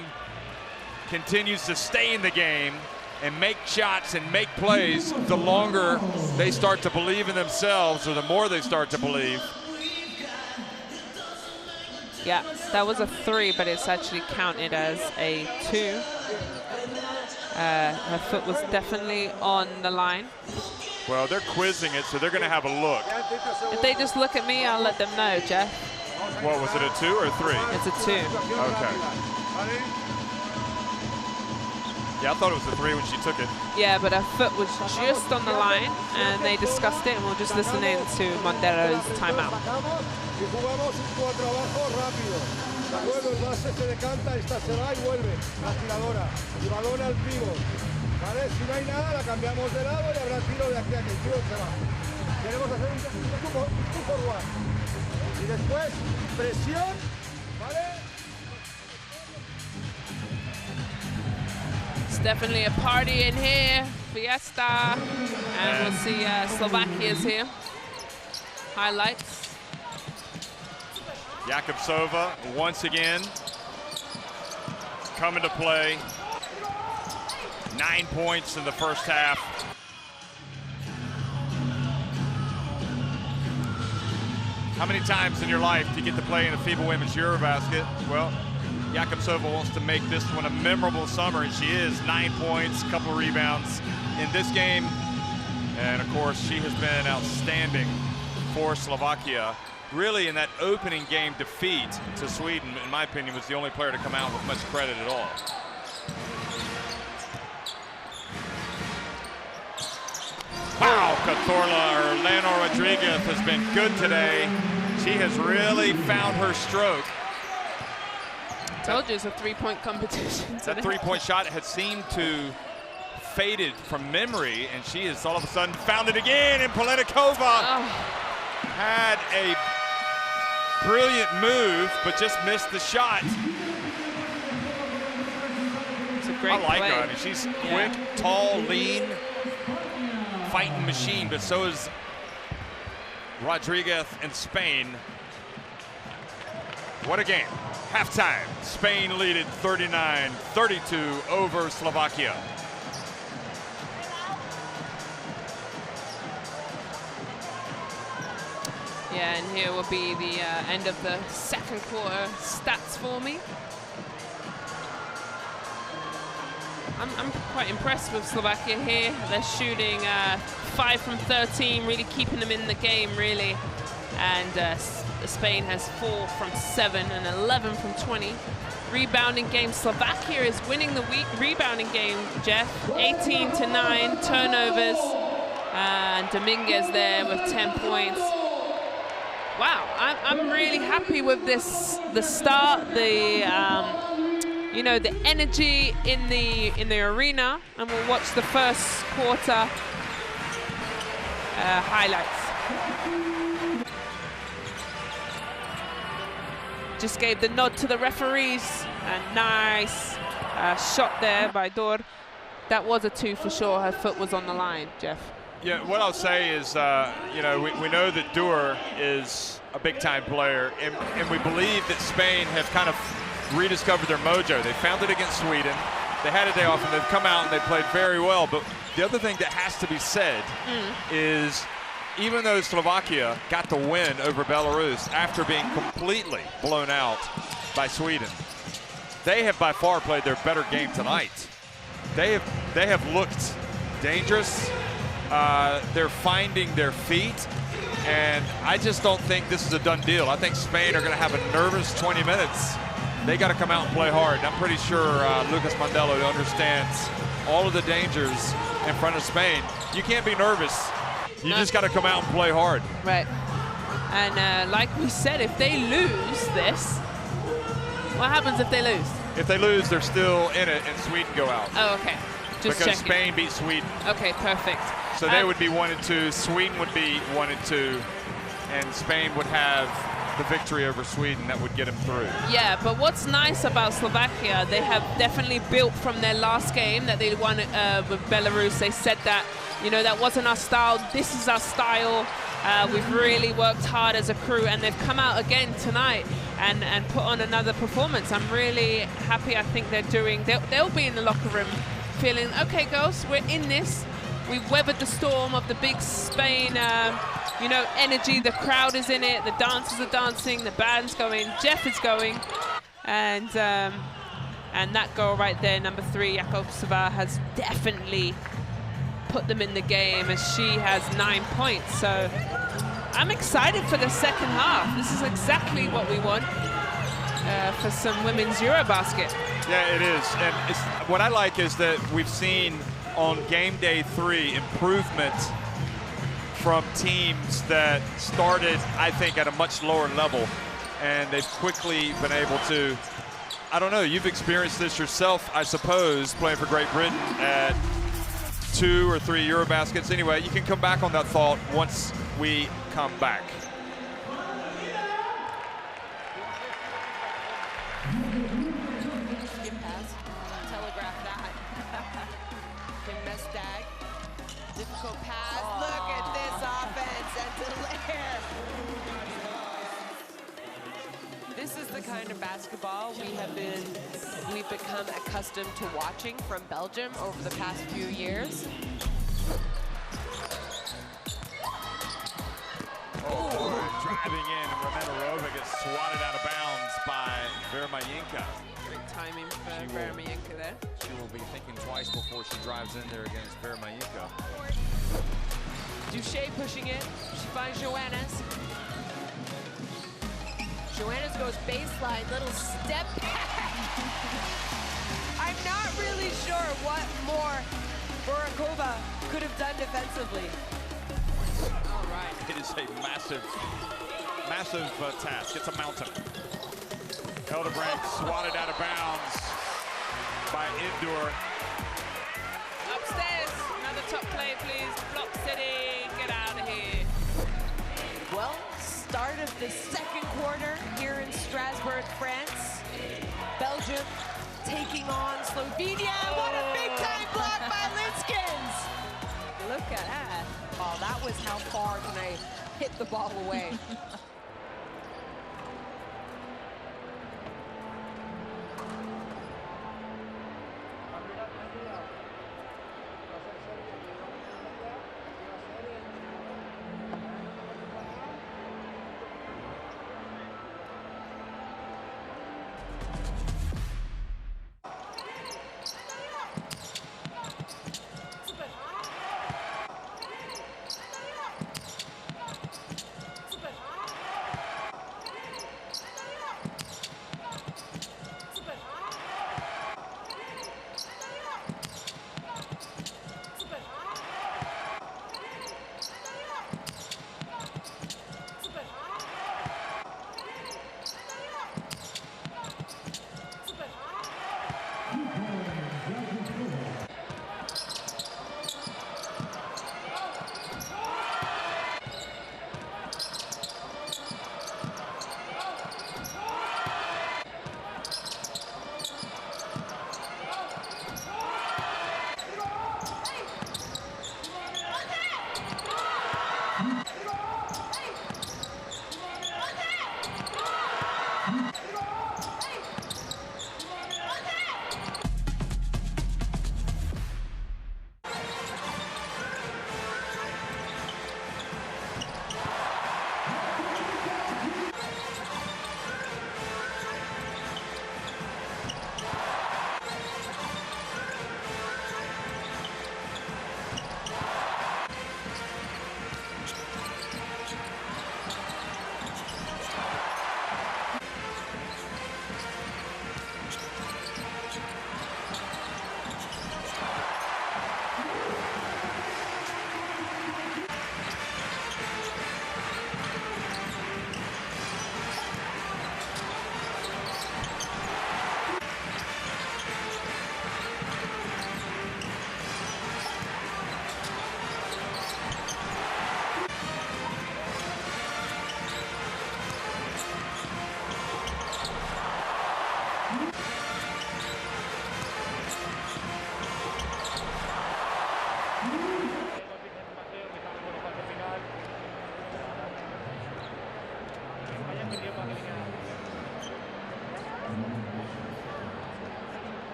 continues to stay in the game and make shots and make plays, the longer they start to believe in themselves, or the more they start to believe. Yeah, that was a 3, but it's actually counted as a 2. Her foot was definitely on the line. Well, they're quizzing it, so they're going to have a look. If they just look at me, I'll let them know, Jeff. What, was it a 2 or a 3? It's a 2. Okay. Yeah, I thought it was a 3 when she took it. Yeah, but her foot was just on the line, and they discussed it, and we'll just listen in to Montero's timeout. Y después, presión, ¿vale? It's definitely a party in here, fiesta, and we'll see Slovakia's here. Highlights. Jakubsova once again coming to play. 9 points in the first half. How many times in your life do you get to play in a FIBA Women's EuroBasket? Well, Jakubsova wants to make this one a memorable summer, and she is. 9 points, a couple rebounds in this game. And of course, she has been outstanding for Slovakia. Really, in that opening game defeat to Sweden, in my opinion, was the only player to come out with much credit at all. Wow, Cazorla, or Leonor Rodriguez has been good today. She has really found her stroke. Told you it's a three-point competition today. That three-point shot had seemed to faded from memory, and she has all of a sudden found it again, and Polenikova had a brilliant move, but just missed the shot. It's a great I like play. her. I mean, she's quick, tall, lean, fighting machine, but so is Rodriguez in Spain. What a game. Halftime, Spain leaded 39-32 over Slovakia. Yeah, and here will be the end of the second quarter stats for me. I'm quite impressed with Slovakia here. They're shooting 5 from 13, really keeping them in the game, really. And Spain has 4 from 7 and 11 from 20. Rebounding game, Slovakia is winning the rebounding game, Jeff. 18-9, turnovers. And Dominguez there with 10 points. Wow, I'm really happy with this. The start, you know, the energy in the arena, and we'll watch the first quarter highlights. Just gave the nod to the referees, and nice shot there by Dor. That was a 2 for sure. Her foot was on the line, Jeff. Yeah, what I'll say is, you know, we know that Deur is a big-time player, and we believe that Spain have kind of rediscovered their mojo. They found it against Sweden. They had a day off, and they've come out and they played very well. But the other thing that has to be said is, even though Slovakia got the win over Belarus after being completely blown out by Sweden, they have by far played their better game tonight. They have looked dangerous. They're finding their feet, and I just don't think this is a done deal. I think Spain are going to have a nervous 20 minutes. They got to come out and play hard. And I'm pretty sure Lucas Mandela understands all of the dangers in front of Spain. You can't be nervous. You just got to come out and play hard. Right. And like we said, if they lose this, what happens if they lose? If they lose, they're still in it, and Sweden go out. Oh, okay. Just because checking. Spain beat Sweden. Okay, perfect. So they would be 1-2, Sweden would be 1-2, and Spain would have the victory over Sweden that would get them through. Yeah, but what's nice about Slovakia, they have definitely built from their last game that they won with Belarus. They said that, you know, that wasn't our style, this is our style. We've really worked hard as a crew, and they've come out again tonight and put on another performance. I'm really happy. I think they'll be in the locker room feeling, okay, girls, we're in this. We've weathered the storm of the big Spain, you know, energy. The crowd is in it. The dancers are dancing. The band's going. Jeff is going, and that girl right there, number 3, Jakubsova, has definitely put them in the game, as she has 9 points. So I'm excited for the second half. This is exactly what we want for some women's EuroBasket. Yeah, it is. And what I like is that we've seen on game day 3 improvement from teams that started, I think, at a much lower level, and they've quickly been able to, I don't know, you've experienced this yourself, I suppose, playing for Great Britain at 2 or 3 EuroBaskets. Anyway, you can come back on that thought once we come back. Difficult pass. Look at this offense, and Delaire. kind of basketball we've become accustomed to watching from Belgium over the past few years. Driving in, and Romanova gets swatted out of bounds by Vermayinka. Great timing for Vermayinka there. She will be thinking twice before she drives in there against Vermayinka. Duché pushing it. She finds Joannes. Joannes goes baseline, little step back. I'm not really sure what more Burakova could have done defensively. All right. It is a massive task. It's a mountain. Hildebrandt swatted out of bounds by Indoor. Upstairs, another top play, please. Flop City, get out of here. Well, start of the second quarter here in Strasbourg, France. Belgium taking on Slovenia. What a big-time block by Linskens! Look at that. Oh, that was how far can I hit the ball away.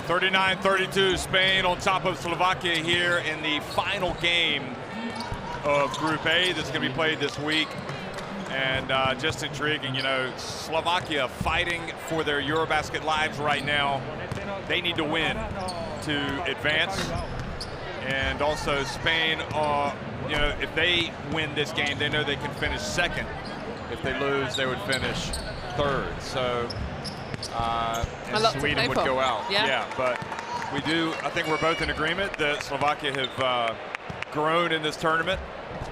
39-32, Spain on top of Slovakia here in the final game of Group A that's going to be played this week. And just intriguing, you know, Slovakia fighting for their EuroBasket lives right now. They need to win to advance. And also Spain, you know, if they win this game, they know they can finish second. If they lose, they would finish third. So and Sweden would go out. Yeah, but we do, I think we're both in agreement that Slovakia have grown in this tournament.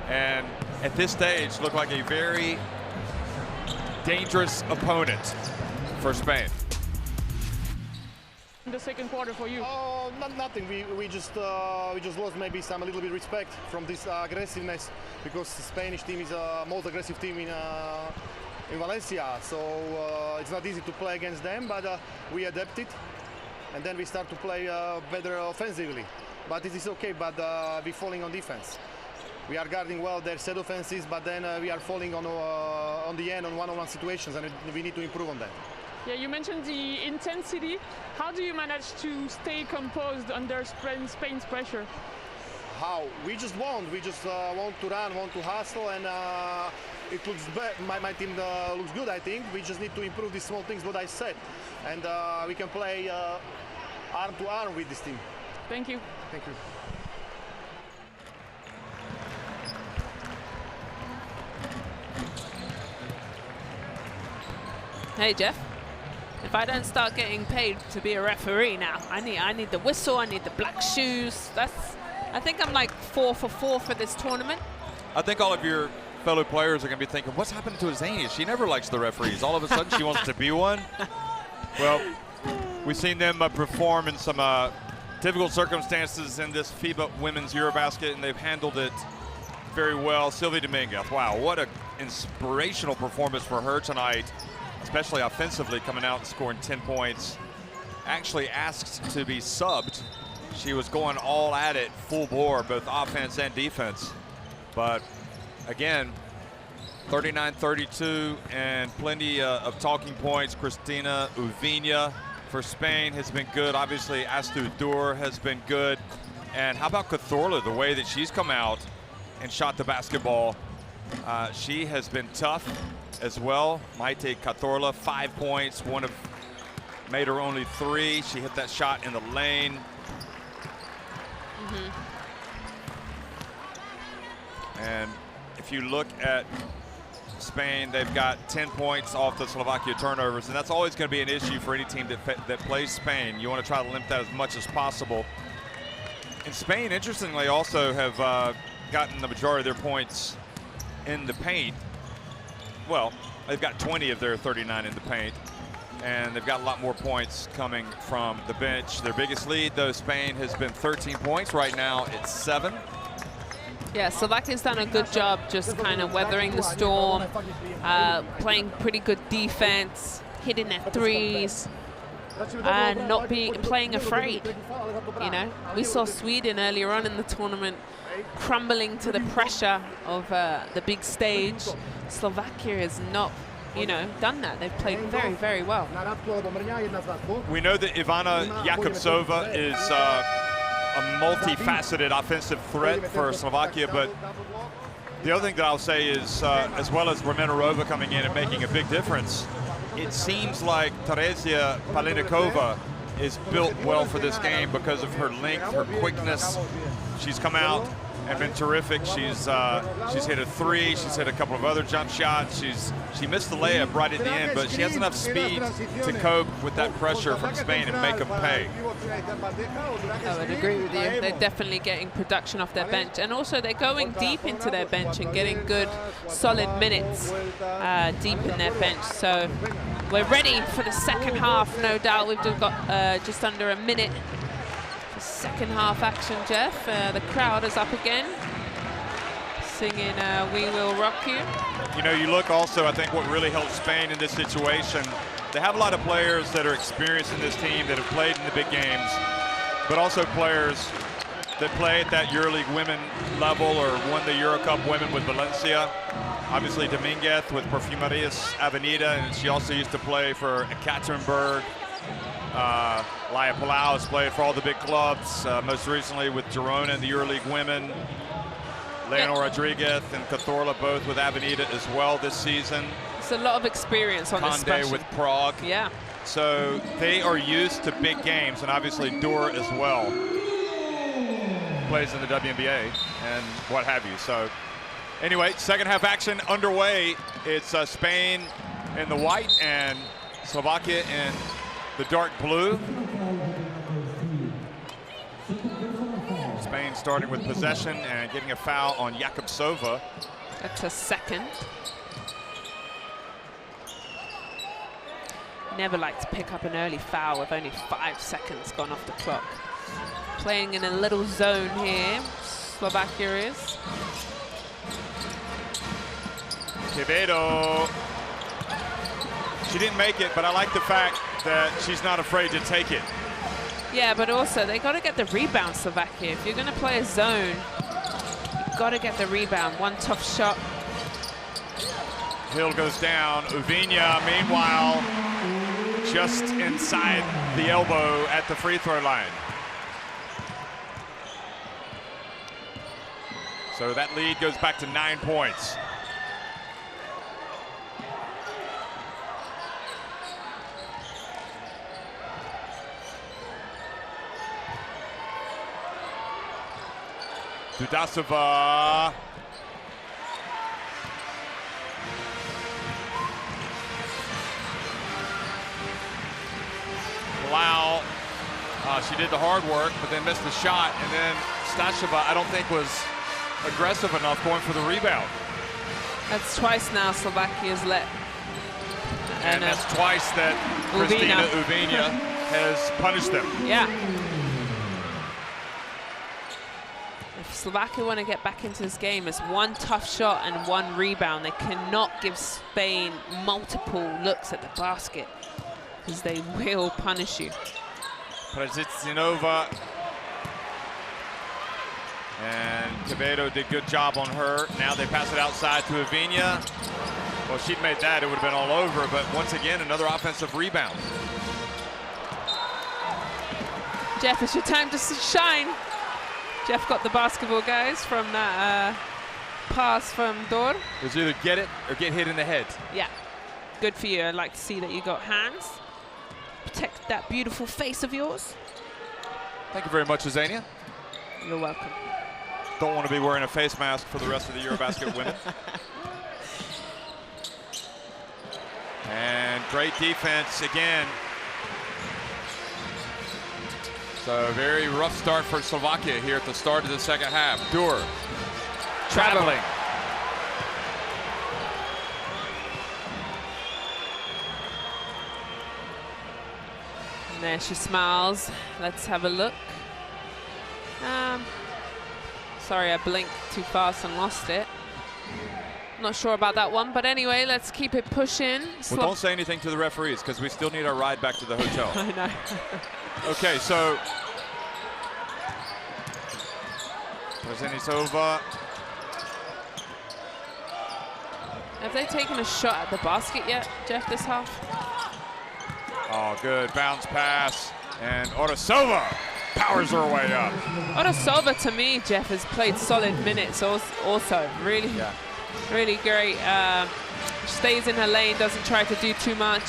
And at this stage, look like a very dangerous opponent for Spain. The second quarter for you? Nothing. We just lost maybe a little bit respect from this aggressiveness, because the Spanish team is the most aggressive team in Valencia. So it's not easy to play against them, but we adapted, and then we start to play better offensively. But it is okay. But we're falling on defense. We are guarding well their set offenses, but then we are falling on the end on one-on-one situations, and we need to improve on that. Yeah, you mentioned the intensity. How do you manage to stay composed under Spain's pressure? How? We just want. We just want to run, want to hustle, and it looks bad. My team looks good, I think. We just need to improve these small things, what I said. And we can play arm to arm with this team. Thank you. Thank you. Hey Jeff, if I don't start getting paid to be a referee now, I need the whistle, I need the black shoes. I think I'm like 4 for 4 for this tournament. I think all of your fellow players are going to be thinking, what's happened to Azania? She never likes the referees. All of a sudden she wants to be one. Well, we've seen them perform in some difficult circumstances in this FIBA Women's EuroBasket, and they've handled it very well. Sylvie Dominguez, wow, what an inspirational performance for her tonight, especially offensively, coming out and scoring 10 points. Actually asked to be subbed. She was going all at it, full bore, both offense and defense. But again, 39-32 and plenty of talking points. Cristina Uviña for Spain has been good. Obviously, Astu Dur has been good. And how about Cazorla, the way that she's come out and shot the basketball? She has been tough as well. Maite Cazorla, 5 points. Made her only 3. She hit that shot in the lane. And if you look at Spain, they've got 10 points off the Slovakia turnovers, and that's always going to be an issue for any team that plays Spain. You want to try to limit that as much as possible. And Spain, interestingly, also have gotten the majority of their points in the paint. Well, they've got 20 of their 39 in the paint, and they've got a lot more points coming from the bench. Their biggest lead, though, Spain, has been 13 points. Right now, it's 7. Yeah, Slovakia's done a good job just kind of weathering the storm, playing pretty good defense, hitting their threes, and not playing afraid. You know, we saw Sweden earlier on in the tournament crumbling to the pressure of the big stage. Slovakia has not, you know, done that. They've played very, very well. We know that Ivana Jakubcová is a multifaceted offensive threat for Slovakia, but the other thing that I'll say is, as well as Romanorova coming in and making a big difference, it seems like Teresia Palinikova is built well for this game because of her length, her quickness. She's come out and been terrific. She's hit a 3. She's hit a couple of other jump shots. She missed the layup right at the end, but she has enough speed to cope with that pressure from Spain and make them pay. I would agree with you. They're definitely getting production off their bench, and also they're going deep into their bench and getting good, solid minutes deep in their bench. So we're ready for the second half, no doubt. We've got just under a minute. Second half action, Jeff. The crowd is up again, singing "We Will Rock You." You know, you look also, I think what really helps Spain in this situation, they have a lot of players that are experienced in this team that have played in the big games, but also players that play at that EuroLeague women level or won the Euro Cup women with Valencia. Obviously Dominguez with Perfumerias Avenida, and she also used to play for Ekaterinburg. Laia Palau has played for all the big clubs, most recently with Girona in the EuroLeague Women. Leonor Rodriguez and Cazorla both with Avenida as well this season. It's a lot of experience on this Conde special. with Prague. Yeah. So they are used to big games, and obviously Dor as well plays in the WNBA and what have you. So anyway, second half action underway. It's Spain in the white and Slovakia in the dark blue. Spain starting with possession and getting a foul on Jakubsova. That's a second. Never like to pick up an early foul with only 5 seconds gone off the clock. Playing in a little zone here, Slovakia is. Quevedo. She didn't make it, but I like the fact that she's not afraid to take it. Yeah, but also they got to get the rebound, Slovakia. If you're going to play a zone, you've got to get the rebound. One tough shot. Hill goes down. Uviña, meanwhile, just inside the elbow at the free throw line. So that lead goes back to 9 points. Dudasova. Palau, she did the hard work, but then missed the shot. And then Stasheva, I don't think was aggressive enough going for the rebound. That's twice now Slovakia's let. And that's twice that Kristina Uviña has punished them. Yeah. If Slovakia want to get back into this game, it's one tough shot and one rebound. They cannot give Spain multiple looks at the basket, because they will punish you. Przezinova and Quevedo did good job on her. Now they pass it outside to Uviña. Well, she'd made that, it would have been all over, but once again, another offensive rebound. Jeff, it's your time to shine. Jeff got the basketball, guys, from that pass from Dor. It was either get it or get hit in the head. Yeah, good for you. I'd like to see that you got hands. Protect that beautiful face of yours. Thank you very much, Azania. You're welcome. Don't want to be wearing a face mask for the rest of the EuroBasket women. And great defense again. So very rough start for Slovakia here at the start of the second half. Dor traveling. And there she smiles. Let's have a look. Sorry, I blinked too fast and lost it. Not sure about that one, but anyway, let's keep it pushing. Well, don't say anything to the referees, because we still need our ride back to the hotel. I know. Okay, so Przezinova. Have they taken a shot at the basket yet, Jeff, this half? Oh, good bounce pass, and Orasova powers her way up. Orasova, to me, Jeff, has played solid minutes also. Really, really great. Stays in her lane, doesn't try to do too much.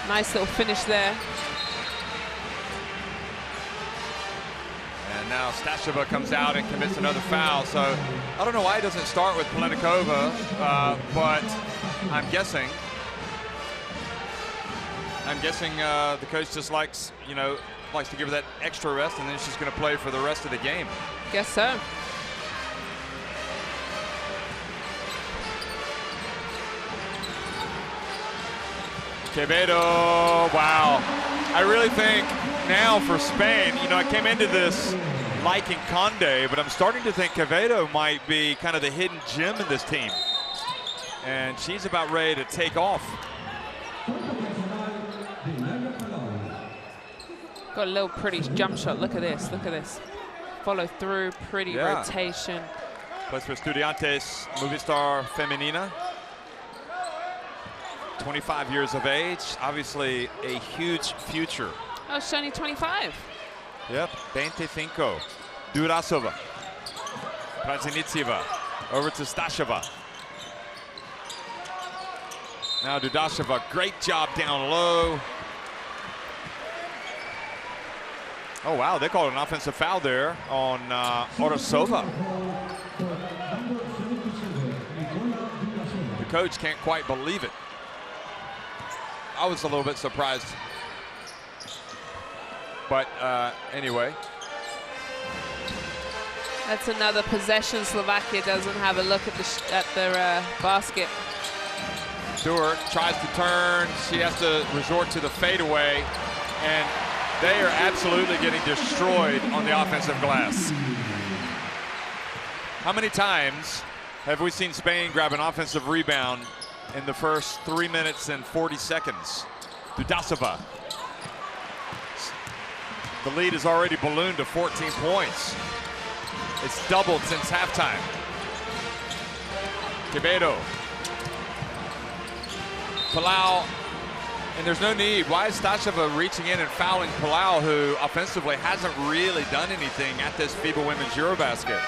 Nice little finish there. And now Stasheva comes out and commits another foul. So I don't know why he doesn't start with Plenikova, but I'm guessing the coach just likes to give her that extra rest, and then she's going to play for the rest of the game. Guess so. Quevedo, wow. I really think now for Spain, I came into this liking Conde, but I'm starting to think Quevedo might be kind of the hidden gem in this team. And she's about ready to take off. Got a little pretty jump shot. Look at this. Look at this. Follow through. Pretty rotation. Plays for Estudiantes Movistar Femenina. 25 years of age, obviously a huge future. Oh, she's only 25. Yep, 25. Durasova. Prazinitseva over to Stasheva. Now Dudasheva, great job down low. Oh wow, they called an offensive foul there on Orosova. The coach can't quite believe it. I was a little bit surprised. But anyway. That's another possession. Slovakia doesn't have a look at their basket. Stewart tries to turn. She has to resort to the fadeaway. And they are absolutely getting destroyed on the offensive glass. How many times have we seen Spain grab an offensive rebound in the first 3 minutes and 40 seconds? Dudasova. The lead is already ballooned to 14 points. It's doubled since halftime. Quevedo. Palau. And there's no need. Why is Stasheva reaching in and fouling Palau, who offensively hasn't really done anything at this FIBA Women's EuroBasket?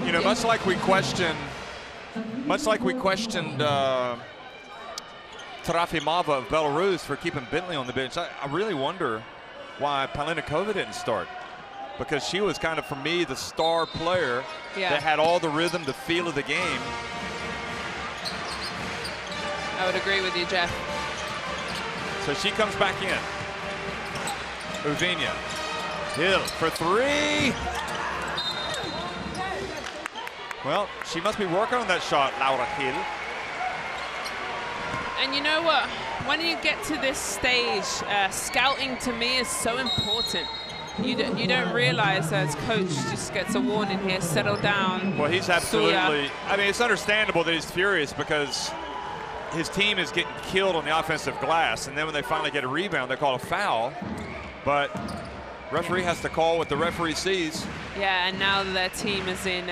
You know, much like we questioned Tarafimova of Belarus for keeping Bentley on the bench, I really wonder why Palenikova didn't start. Because she was kind of, for me, the star player that had all the rhythm, the feel of the game. I would agree with you, Jeff. So she comes back in. Uvinia. Hill for three. Well, she must be working on that shot, Laura Hill. And you know what? When you get to this stage, scouting to me is so important. You don't realize as coach just gets a warning here, settle down. Well, he's absolutely, I mean, it's understandable that he's furious because his team is getting killed on the offensive glass, and then when they finally get a rebound, they call a foul. But referee has to call what the referee sees. Yeah, and now their team is in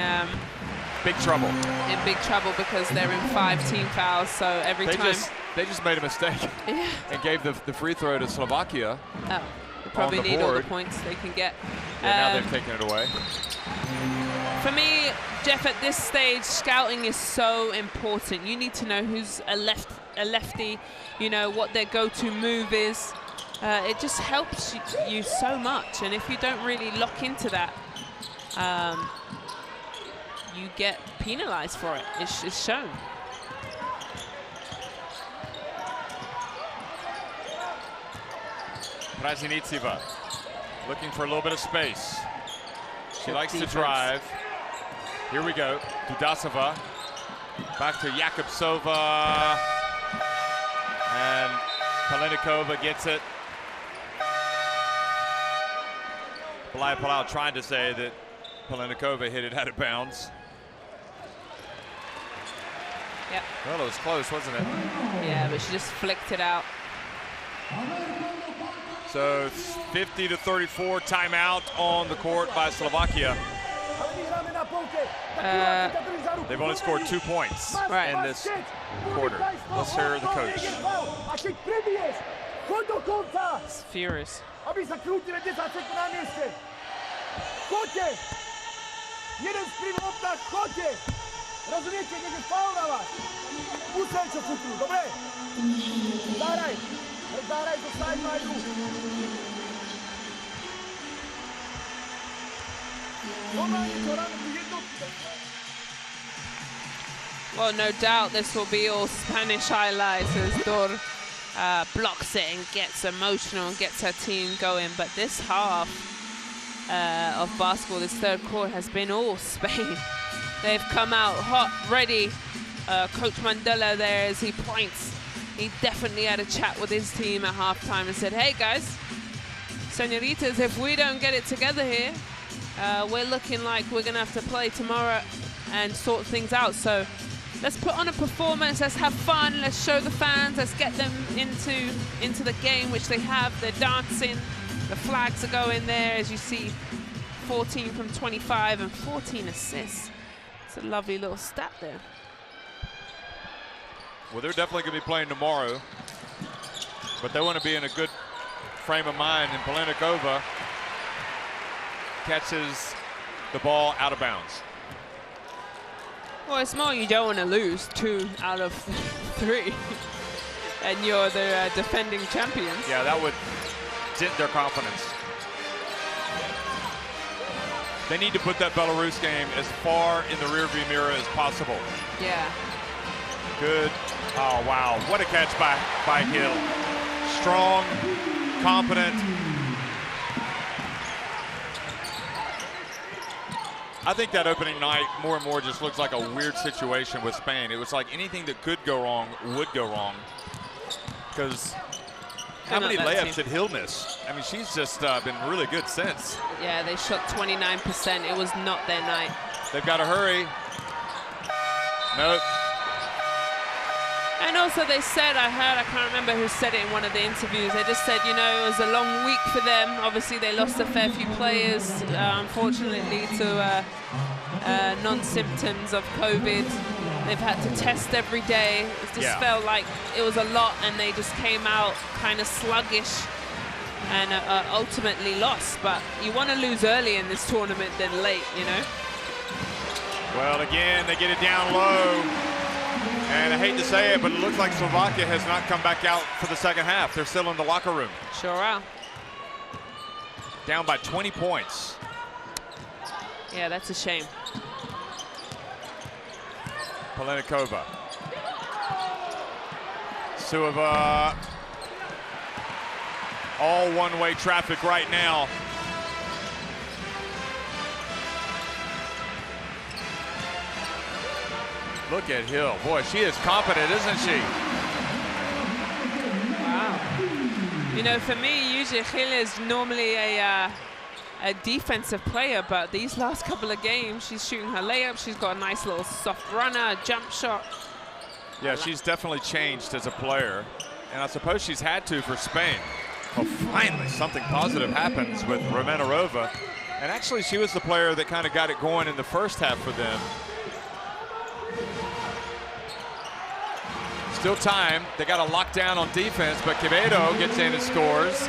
big trouble. In big trouble because they're in 5 team fouls. So every time they just made a mistake and gave the free throw to Slovakia. Oh, they probably need all the points they can get. Yeah, now they've taken it away. For me, Jeff, at this stage, scouting is so important. You need to know who's a lefty, you know, what their go-to move is. It just helps you so much. And if you don't really lock into that, you get penalized for it. It's shown. Prazinitseva looking for a little bit of space. She likes to drive. Here we go. Dudasova. Back to Yakubtsova. And Palenikova gets it. Palau trying to say that Palenikova hit it out of bounds. Yep. Well, it was close, wasn't it? Yeah, but she just flicked it out. So 50-34, timeout on the court by Slovakia. They've only scored 2 points in this quarter. Let's hear the coach. It's furious. Rozumiecie, nie jest faul na was. Ustrzelcie futru, dobre? Daraj do sideline'u. Well, no doubt this will be all Spanish highlights as Dor blocks it and gets emotional and gets her team going. But this half of basketball, this third quarter, has been all Spain. They've come out hot, ready. Coach Mandela there as he points. He definitely had a chat with his team at halftime and said, hey guys, senoritas, if we don't get it together here, we're looking like we're gonna have to play tomorrow and sort things out. So let's put on a performance, let's have fun, let's show the fans, let's get them into the game, which they have. They're dancing, the flags are going there, as you see, 14 from 25 and 14 assists. It's a lovely little stat there. Well, they're definitely going to be playing tomorrow, but they want to be in a good frame of mind, and Palenikova catches the ball out of bounds. Well, it's more you don't want to lose 2 out of 3, and you're the defending champions. Yeah, that would dent their confidence. They need to put that Belarus game as far in the rearview mirror as possible. Yeah. Good. Oh, wow. What a catch by Hill. Strong, competent. I think that opening night more and more just looks like a weird situation with Spain. It was like anything that could go wrong would go wrong. Because how many layups did Hill miss? I mean, she's just been really good since. Yeah, they shot 29%. It was not their night. They've got to hurry. Nope. And also they said, I can't remember who said it in one of the interviews, they just said, you know, it was a long week for them. Obviously they lost a fair few players, unfortunately, to non-symptoms of COVID. They've had to test every day. It just felt like it was a lot, and they just came out kind of sluggish and ultimately lost. But you want to lose early in this tournament than late, you know? Well, again, they get it down low. And I hate to say it, but it looks like Slovakia has not come back out for the second half. They're still in the locker room. Sure are. Down by 20 points. Yeah, that's a shame. Palenikova. Sueva. All one-way traffic right now. Look at Hill. Boy, she is competent, isn't she? Wow. You know, for me, usually Hill is normally a defensive player, but these last couple of games, she's shooting her layup. She's got a nice little soft runner, a jump shot. Yeah, she's definitely changed as a player, and I suppose she's had to for Spain. Well, finally, something positive happens with Romanova, and actually, she was the player that kind of got it going in the first half for them. Still time. They got a lockdown on defense, but Quevedo gets in and scores.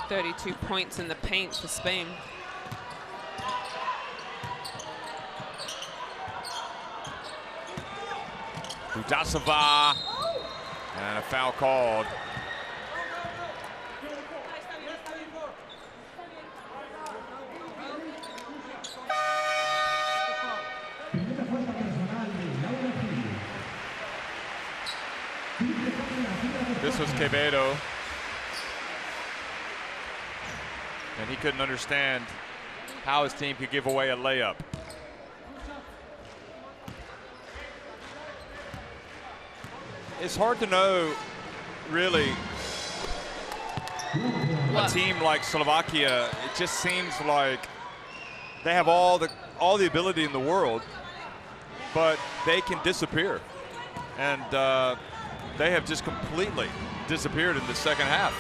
.32 points in the paint for Spain. Udasova, and a foul called. This was Quevedo, and he couldn't understand how his team could give away a layup. It's hard to know, really, a team like Slovakia. It just seems like they have all the ability in the world, but they can disappear, and they have just completely disappeared in the second half.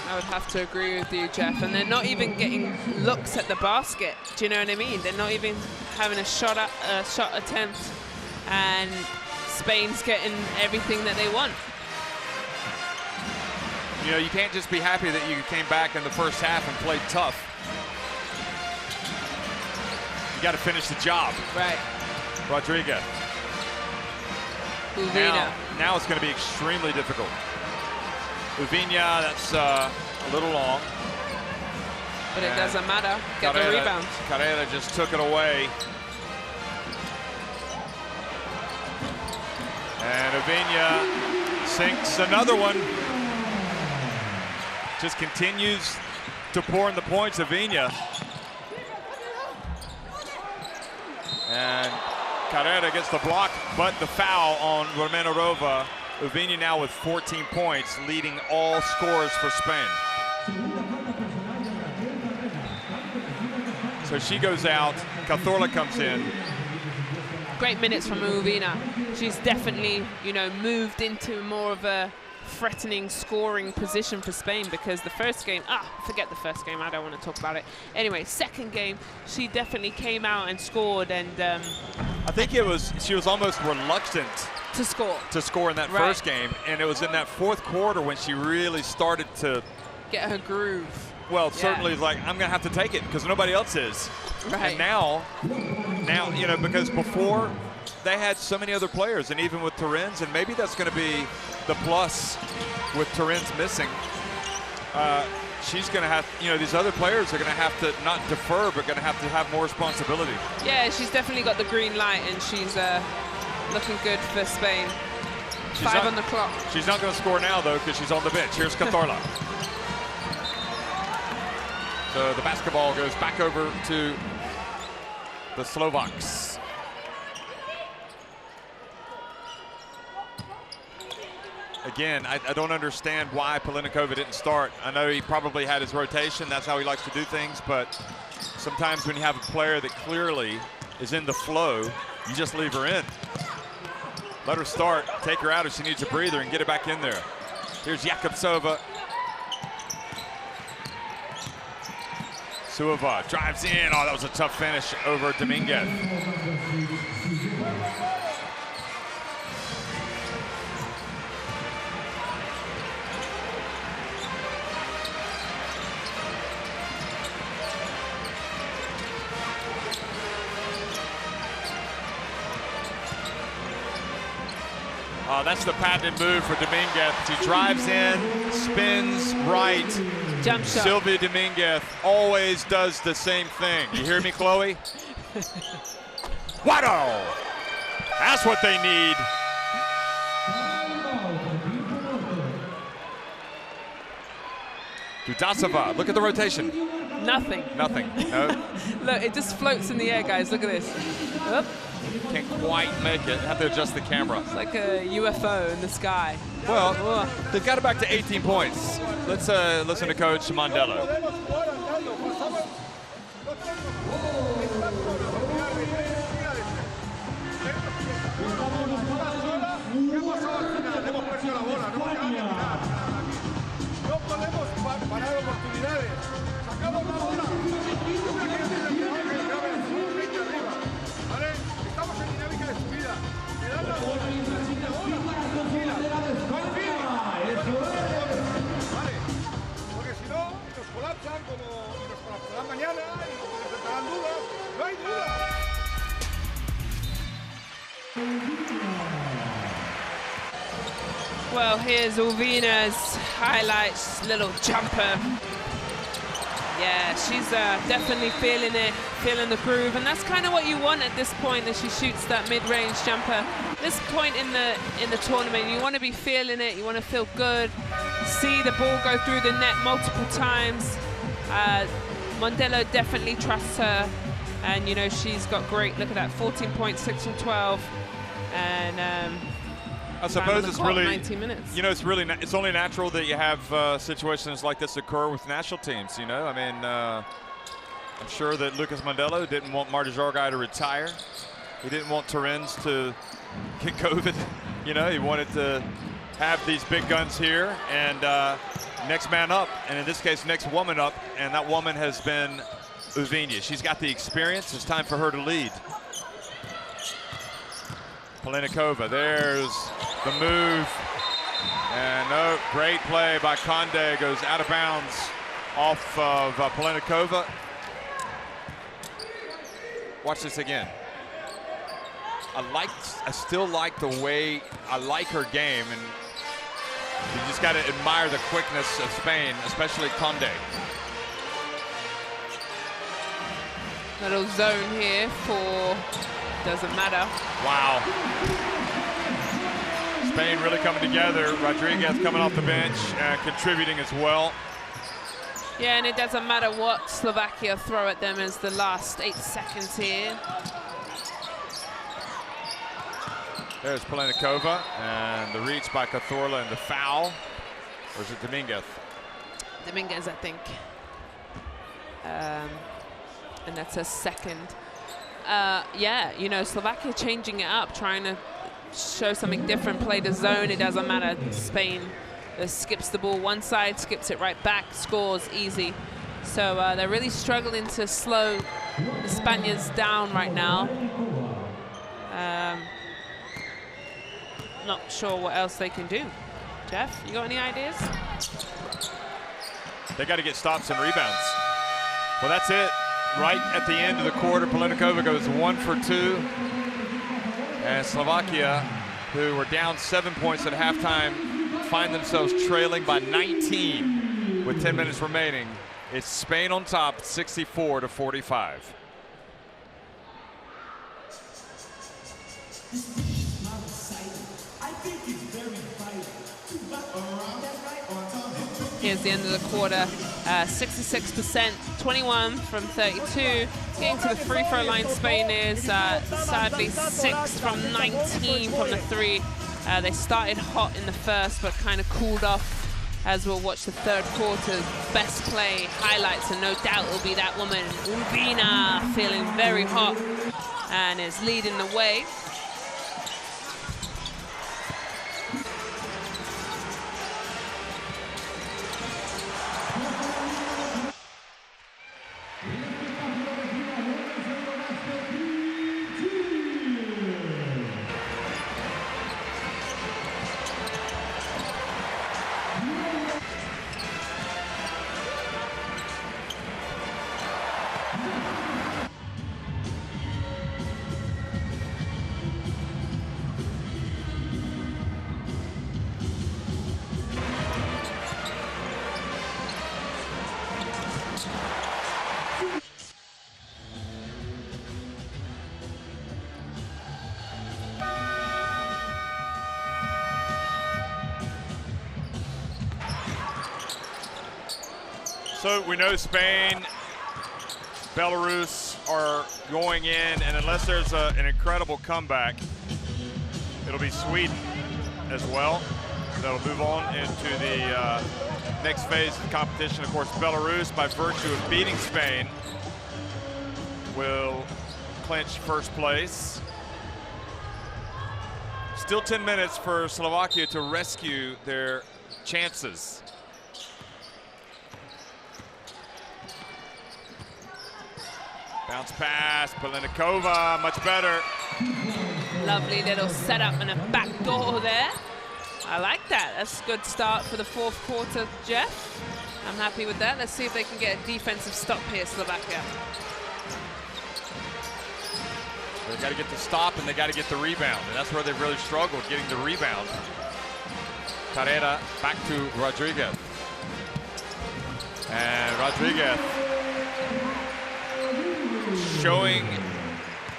I would have to agree with you, Jeff. And they're not even getting looks at the basket. Do you know what I mean? They're not even having a shot attempt, and Spain's getting everything that they want. You know, you can't just be happy that you came back in the first half and played tough. You got to finish the job. Right. Rodriguez. Now it's going to be extremely difficult. Uviña, that's a little long. But it doesn't matter. Get the rebound. Carrera just took it away. And Uviña sinks another one. Just continues to pour in the points, Uviña. And Carrera gets the block, but the foul on Romanova. Uviña now with 14 points, leading all scores for Spain. So she goes out, Cazorla comes in. Great minutes from Uvina. She's definitely, you know, moved into more of a threatening scoring position for Spain, because the first game, forget the first game, I don't want to talk about it. Anyway, second game, she definitely came out and scored, and I think she was almost reluctant to score in that first game, and it was in that fourth quarter when she really started to get her groove. Well, certainly like, I'm gonna have to take it because nobody else is. Right. And now, you know, because before they had so many other players, and even with Turin's, and maybe that's gonna be the plus with Turin's missing. She's gonna have, you know, these other players are gonna have to not defer, but gonna have to have more responsibility. Yeah, she's definitely got the green light, and she's looking good for Spain. Five on the clock. She's not gonna score now though, because she's on the bench. Here's Cazorla. So the basketball goes back over to the Slovaks. Again, I don't understand why Palenikova didn't start. I know he probably had his rotation. That's how he likes to do things. But sometimes when you have a player that clearly is in the flow, you just leave her in. Let her start, take her out if she needs a breather, and get it back in there. Here's Jakubtsova. Sueva drives in. Oh, that was a tough finish over Dominguez. Oh, that's the patented move for Dominguez. He drives in, spins right. Jump shot. Sylvia Dominguez always does the same thing. You hear me, Chloe? Wado! That's what they need. Dudasova, look at the rotation. Nothing. Nothing. No. Look, it just floats in the air, guys. Look at this. Oop. Can't quite make it. Have to adjust the camera. It's like a UFO in the sky. Well, they've got it back to 18 points. Let's listen to Coach Mondello. Well, here's Uvina's highlights, little jumper. Yeah, she's definitely feeling it, feeling the groove, and that's kind of what you want at this point as she shoots that mid-range jumper. This point in the tournament, you want to be feeling it, you want to feel good, see the ball go through the net multiple times. Mondello definitely trusts her, and you know she's got great. Look at that, 14 points, 6 from 12, and I suppose it's really 19 minutes. You know, it's only natural that you have situations like this occur with national teams. You know, I mean, I'm sure that Lucas Mondello didn't want Marta Jorgai to retire. He didn't want Turin's to get COVID. You know, he wanted to have these big guns here and next man up, and in this case, next woman up, and that woman has been Uvina. She's got the experience. It's time for her to lead. Palenikova, there's the move, and no, great play by Conde, goes out of bounds off of Palenikova. Watch this again. I still like the way, I like her game, and you just got to admire the quickness of Spain, especially Conde. Little zone here for, doesn't matter. Wow. Spain really coming together. Rodriguez coming off the bench and contributing as well. Yeah, and it doesn't matter what Slovakia throw at them as the last 8 seconds here. There's Palenikova, and the reach by Cazorla, and the foul. Or is it Dominguez? Dominguez, I think. And that's a second. yeah, you know, Slovakia changing it up, trying to show something different, play the zone. It doesn't matter. Spain skips the ball one side, skips it right back, scores easy. So they're really struggling to slow the Spaniards down right now. Not sure what else they can do. Jeff, you got any ideas? They got to get stops and rebounds. Well, that's it. Right at the end of the quarter, Palenikova goes 1 for 2. And Slovakia, who were down 7 points at halftime, find themselves trailing by 19 with 10 minutes remaining. It's Spain on top, 64-45. Here's the end of the quarter, 66%, 21 from 32. Getting to the free throw line, Spain is sadly 6 from 19 from the 3. They started hot in the first, but kind of cooled off as we'll watch the third quarter's best play highlights, and no doubt it'll be that woman, Urbina, feeling very hot and is leading the way. So we know Spain, Belarus are going in, and unless there's an incredible comeback, it'll be Sweden as well. That'll move on into the next phase of the competition. Of course, Belarus, by virtue of beating Spain, will clinch first place. Still 10 minutes for Slovakia to rescue their chances. Bounce pass, Palenikova, much better. Lovely little setup and a back door there. I like that. That's a good start for the fourth quarter, Jeff. I'm happy with that. Let's see if they can get a defensive stop here, Slovakia. They've got to get the stop and they got to get the rebound. And that's where they've really struggled, getting the rebound. Carrera back to Rodriguez. And Rodriguez showing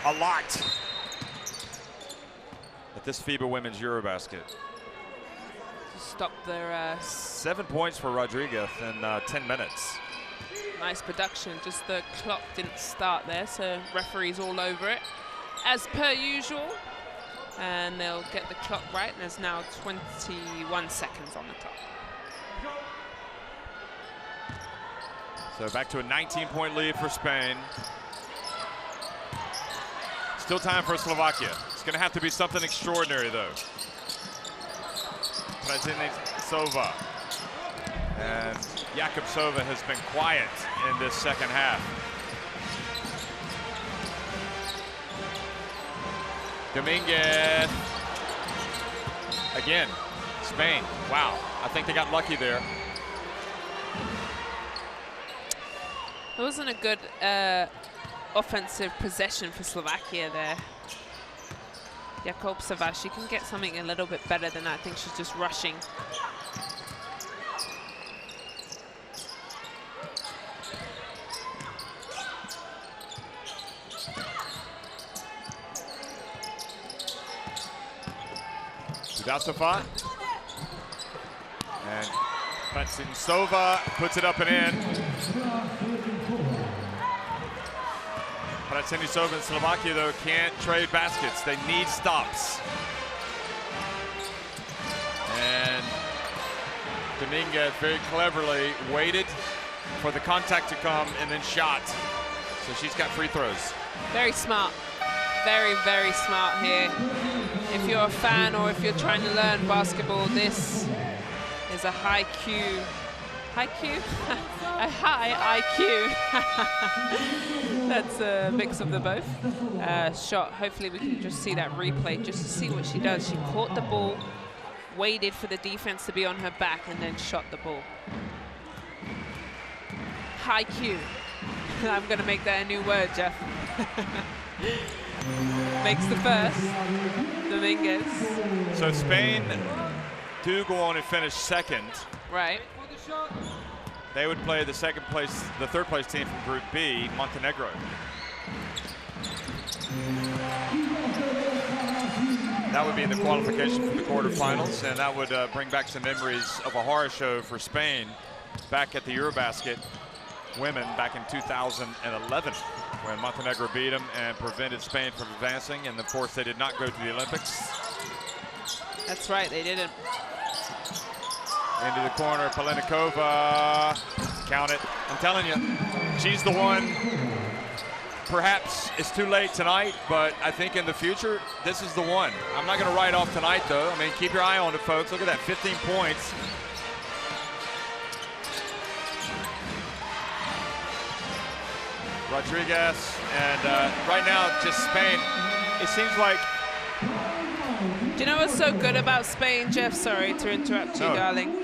a lot at this FIBA Women's EuroBasket. Stop their 7 points for Rodriguez in 10 minutes. nice production. Just the clock didn't start there, so referees all over it, as per usual. And they'll get the clock right, and there's now 21 seconds on the clock. So back to a 19-point lead for Spain. Still time for Slovakia. It's going to have to be something extraordinary, though. Sova. And Jakubsova has been quiet in this second half. Dominguez. Again, Spain. Wow, I think they got lucky there. It wasn't a good offensive possession for Slovakia there. Jakubsova, she can get something a little bit better than that. I think she's just rushing. Sova. And Sova puts it up and in. Sova and Slovakia, though, can't trade baskets. They need stops. And Dominguez very cleverly waited for the contact to come and then shot. So she's got free throws. Very smart. Very, very smart here. If you're a fan or if you're trying to learn basketball, this is a high IQ. A high IQ. That's a mix of the both. Shot. Hopefully we can just see that replay just to see what she does. She caught the ball, waited for the defense to be on her back, and then shot the ball. High Q. I'm going to make that a new word, Jeff. Makes the first. Dominguez. So Spain do go on and finish second. Right. They would play the third place team from Group B, Montenegro. That would be in the qualification for the quarterfinals, and that would bring back some memories of a horror show for Spain back at the EuroBasket women back in 2011 when Montenegro beat them and prevented Spain from advancing, and of course they did not go to the Olympics. That's right, they didn't. Into the corner, Palenikova, count it. I'm telling you, she's the one. Perhaps it's too late tonight, but I think in the future, this is the one. I'm not going to write off tonight, though. I mean, keep your eye on it, folks. Look at that, 15 points. Rodriguez, and right now, just Spain. It seems like. Do you know what's so good about Spain, Jeff? Sorry to interrupt you, darling.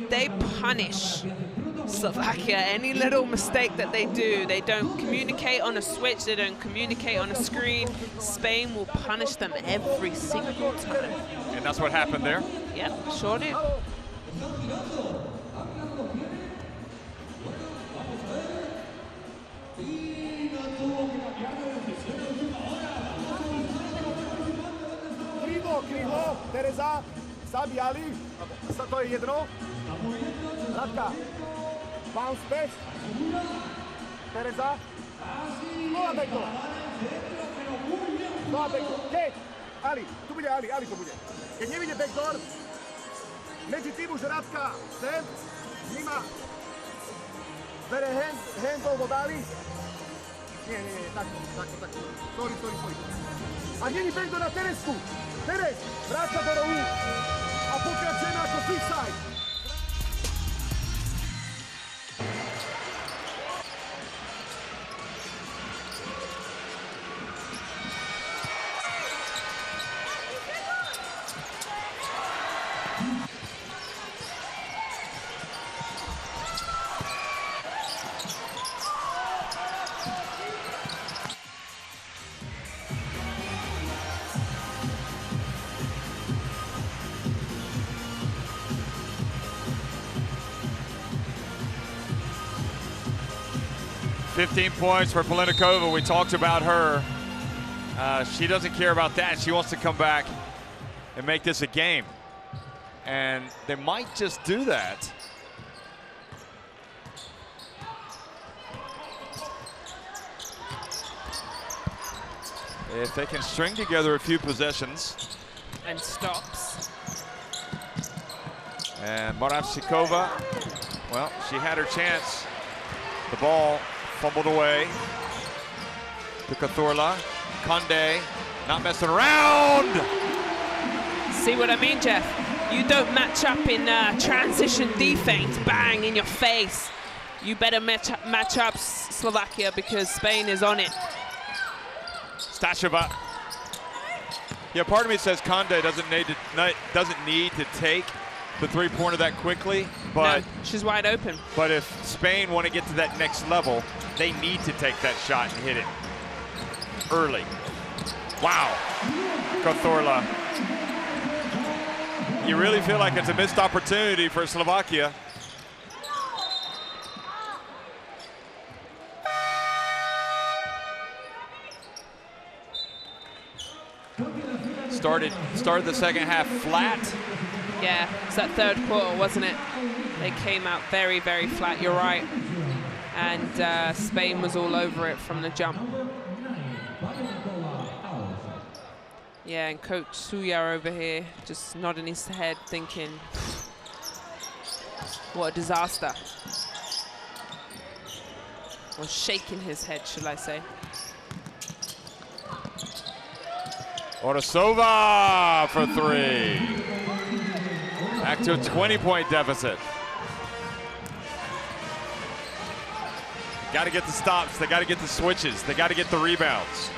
They punish Slovakia. Any little mistake that they do, they don't communicate on a switch, they don't communicate on a screen. Spain will punish them every single time. And that's what happened there? Yep, sure did. Krivo, Tereza, Sabi Ali, to je jedno. Radka, bounce back. Tereza, Nova backdoor. Keď? Ali, tu bude Ali to bude. Keď nevidie backdoor, medzi tým už Radka, sem, vníma, bere handball od Ali. Nie, takto. Sorry. A není backdoor na Terezku. Terez, vráca do rohu a pokračujeme ako freestyle. $15 points for Palenikova. We talked about her. She doesn't care about that. She wants to come back and make this a game. And they might just do that. If they can string together a few possessions. And stops. And Moravsikova, well, she had her chance. The ball fumbled away to Cazorla. Conde not messing around. See what I mean, Jeff? You don't match up in transition defense, bang, in your face. You better match up Slovakia because Spain is on it. Stasheva. Yeah, part of me says Conde doesn't need to take the three-pointer that quickly, but no, she's wide open. But if Spain want to get to that next level, they need to take that shot and hit it early. Wow, Cazorla. You really feel like it's a missed opportunity for Slovakia. Started the second half flat. Yeah, it's that third quarter, wasn't it? They came out very, very flat, you're right. And Spain was all over it from the jump. Yeah, and Coach Suya over here just nodding his head thinking, what a disaster. Or shaking his head, should I say. Orasova for 3. Back to a 20-point deficit. Got to get the stops. They got to get the switches. They got to get the rebounds.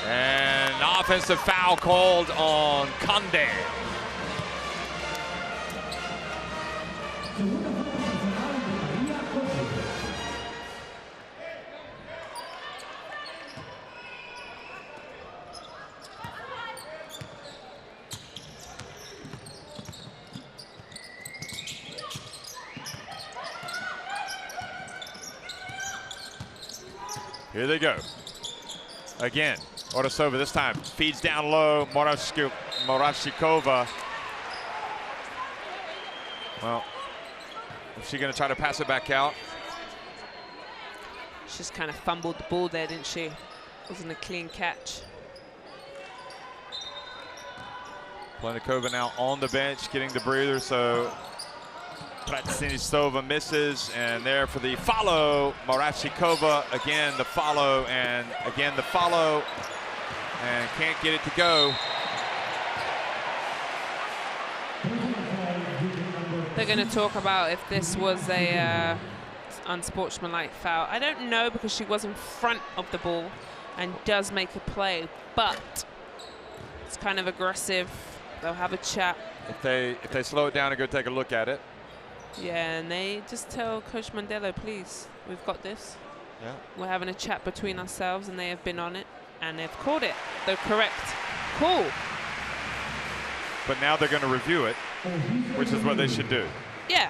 And offensive foul called on Conde. Here they go. Again, Orasova this time feeds down low. Morashikova. Well, is she going to try to pass it back out? She just kind of fumbled the ball there, didn't she? Wasn't a clean catch. Plennikova now on the bench, getting the breather, so Pratsinisova misses, and there for the follow, Morashikova, again the follow, and again the follow, and can't get it to go. They're going to talk about if this was a unsportsmanlike foul. I don't know, because she was in front of the ball and does make a play, but it's kind of aggressive. They'll have a chat. If they slow it down and go take a look at it. Yeah, and they just tell Coach Mondello, please, we've got this. Yeah. We're having a chat between ourselves, and they have been on it, and they've called it the correct call. But now they're going to review it, which is what they should do. Yeah,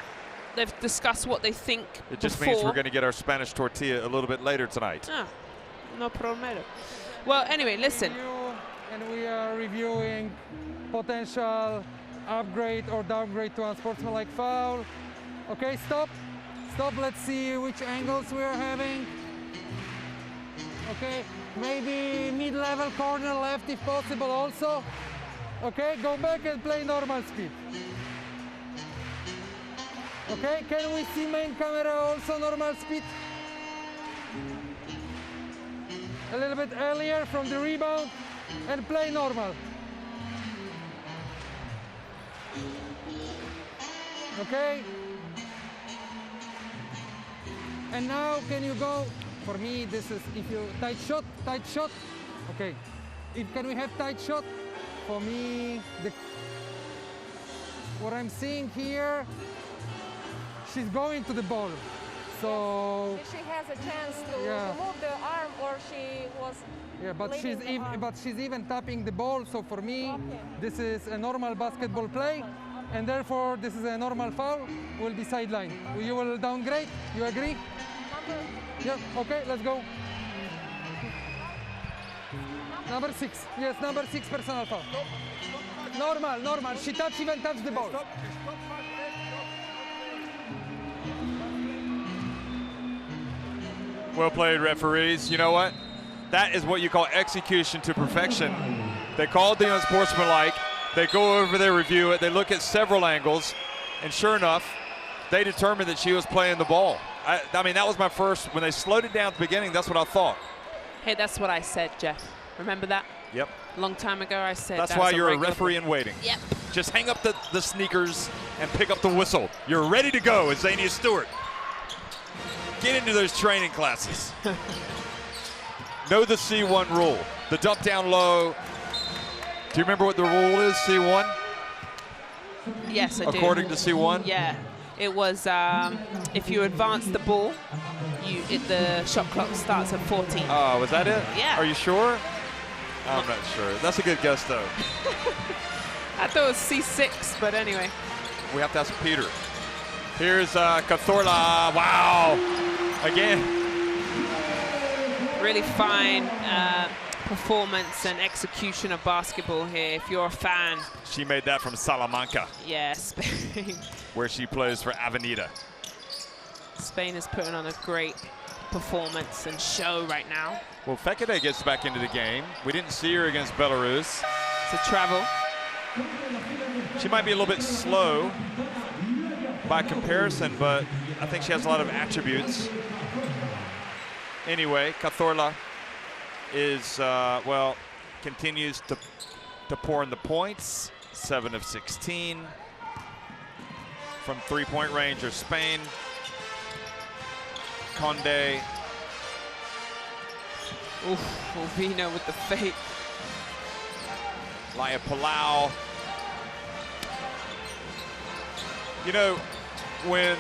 they've discussed what they think. It just means we're going to get our Spanish tortilla a little bit later tonight. Ah, no problema. Well, anyway, listen. And we are reviewing potential upgrade or downgrade to unsportsmanlike foul. Okay, stop. Stop, let's see which angles we are having. Okay, maybe mid-level corner left if possible also. Okay, go back and play normal speed. Okay, can we see main camera also normal speed? A little bit earlier from the rebound and play normal. Okay. And now can you go, for me this is, if you tight shot. Okay. Can we have tight shot? For me, what I'm seeing here, she's going to the ball. So she has a chance to move the arm, or she was. Yeah, but she's even tapping the ball. So for me, this is a normal basketball play, and therefore this is a normal foul. Will be sidelined. You will downgrade. You agree? Yeah. Okay. Let's go. Number 6. Yes, number 6 personal foul. Normal. She even touched the ball. Well played, referees. You know what? That is what you call execution to perfection. They called the unsportsmanlike. They go over there, review it. They look at several angles, and sure enough, they determined that she was playing the ball. I mean, that was my first, when they slowed it down at the beginning, that's what I thought. Hey, that's what I said, Jeff. Remember that? Yep. A long time ago, I said that's why you're a referee in waiting. Yep. Just hang up the sneakers and pick up the whistle. You're ready to go, as Zania Stewart. Get into those training classes. Know the C1 rule. The dump down low. Do you remember what the rule is, C1? Yes, I do. According to C1? Yeah. It was if you advance the ball, the shot clock starts at 14. Oh, was that it? Yeah. Are you sure? I'm not sure. That's a good guess, though. I thought it was C6, but anyway. We have to ask Peter. Here's Cazorla. Wow. Again. Really fine performance and execution of basketball here. If you're a fan. She made that from Salamanca. Yeah, Spain. Where she plays for Avenida. Spain is putting on a great performance and show right now. Well, Fekete gets back into the game. We didn't see her against Belarus. It's a travel. She might be a little bit slow by comparison, but I think she has a lot of attributes. Anyway, Cazorla is, well, continues to pour in the points. 7 of 16 from three-point range or Spain. Conde. Oof, Ovina with the fake. Laia Palau. You know, when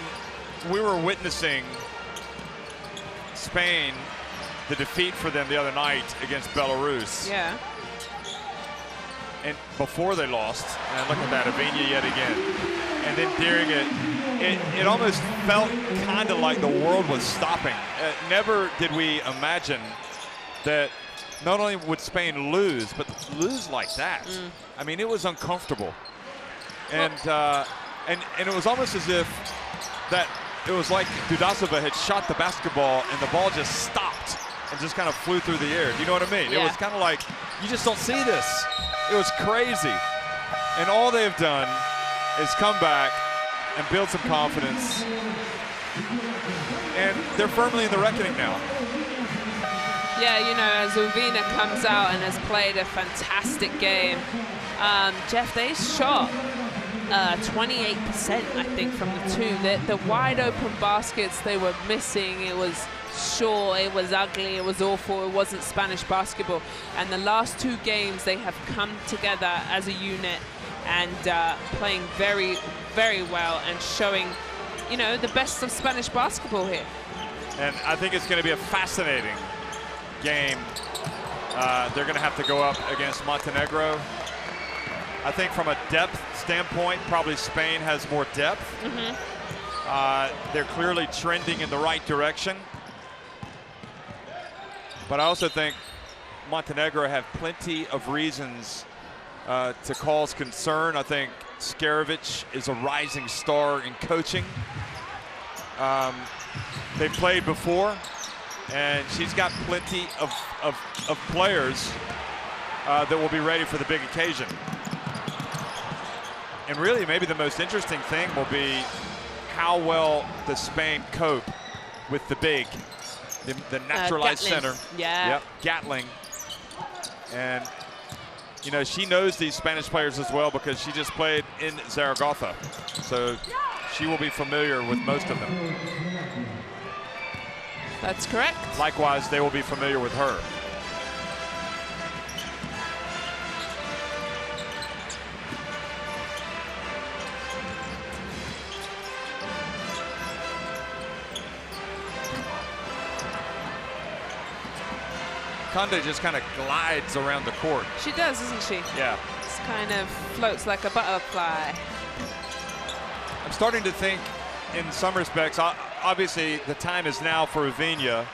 we were witnessing Spain, the defeat for them the other night against Belarus. Yeah. And before they lost, and look at that, Ovina yet again. And then during it almost felt kind of like the world was stopping. Never did we imagine that not only would Spain lose, but lose like that. I mean, it was uncomfortable. And it was almost as if that it was like Dudasova had shot the basketball and the ball just stopped and just kind of flew through the air. Do you know what I mean? Yeah. It was kind of like, you just don't see this. It was crazy. And all they've done is come back and build some confidence. And they're firmly in the reckoning now. Yeah, you know, as Ovina comes out and has played a fantastic game, Jeff, they shot 28%, I think, from the two. The wide open baskets they were missing, it was short, it was ugly, it was awful, it wasn't Spanish basketball. And the last two games, they have come together as a unit and playing very, very well and showing, you know, the best of Spanish basketball here. And I think it's going to be a fascinating game. They're going to have to go up against Montenegro. I think from a depth standpoint, probably Spain has more depth. They're clearly trending in the right direction. But I also think Montenegro have plenty of reasons to cause concern. I think Scarovic is a rising star in coaching. They've played before, and she's got plenty of players that will be ready for the big occasion. And really, maybe the most interesting thing will be how well does Spain cope with the big, the naturalized center. Yeah. Yep, Gatling. And, you know, she knows these Spanish players as well because she just played in Zaragoza. So she will be familiar with most of them. That's correct. Likewise, they will be familiar with her. Conde just kind of glides around the court. She does, doesn't she? Yeah. Just kind of floats like a butterfly. I'm starting to think, in some respects, obviously the time is now for Ovina,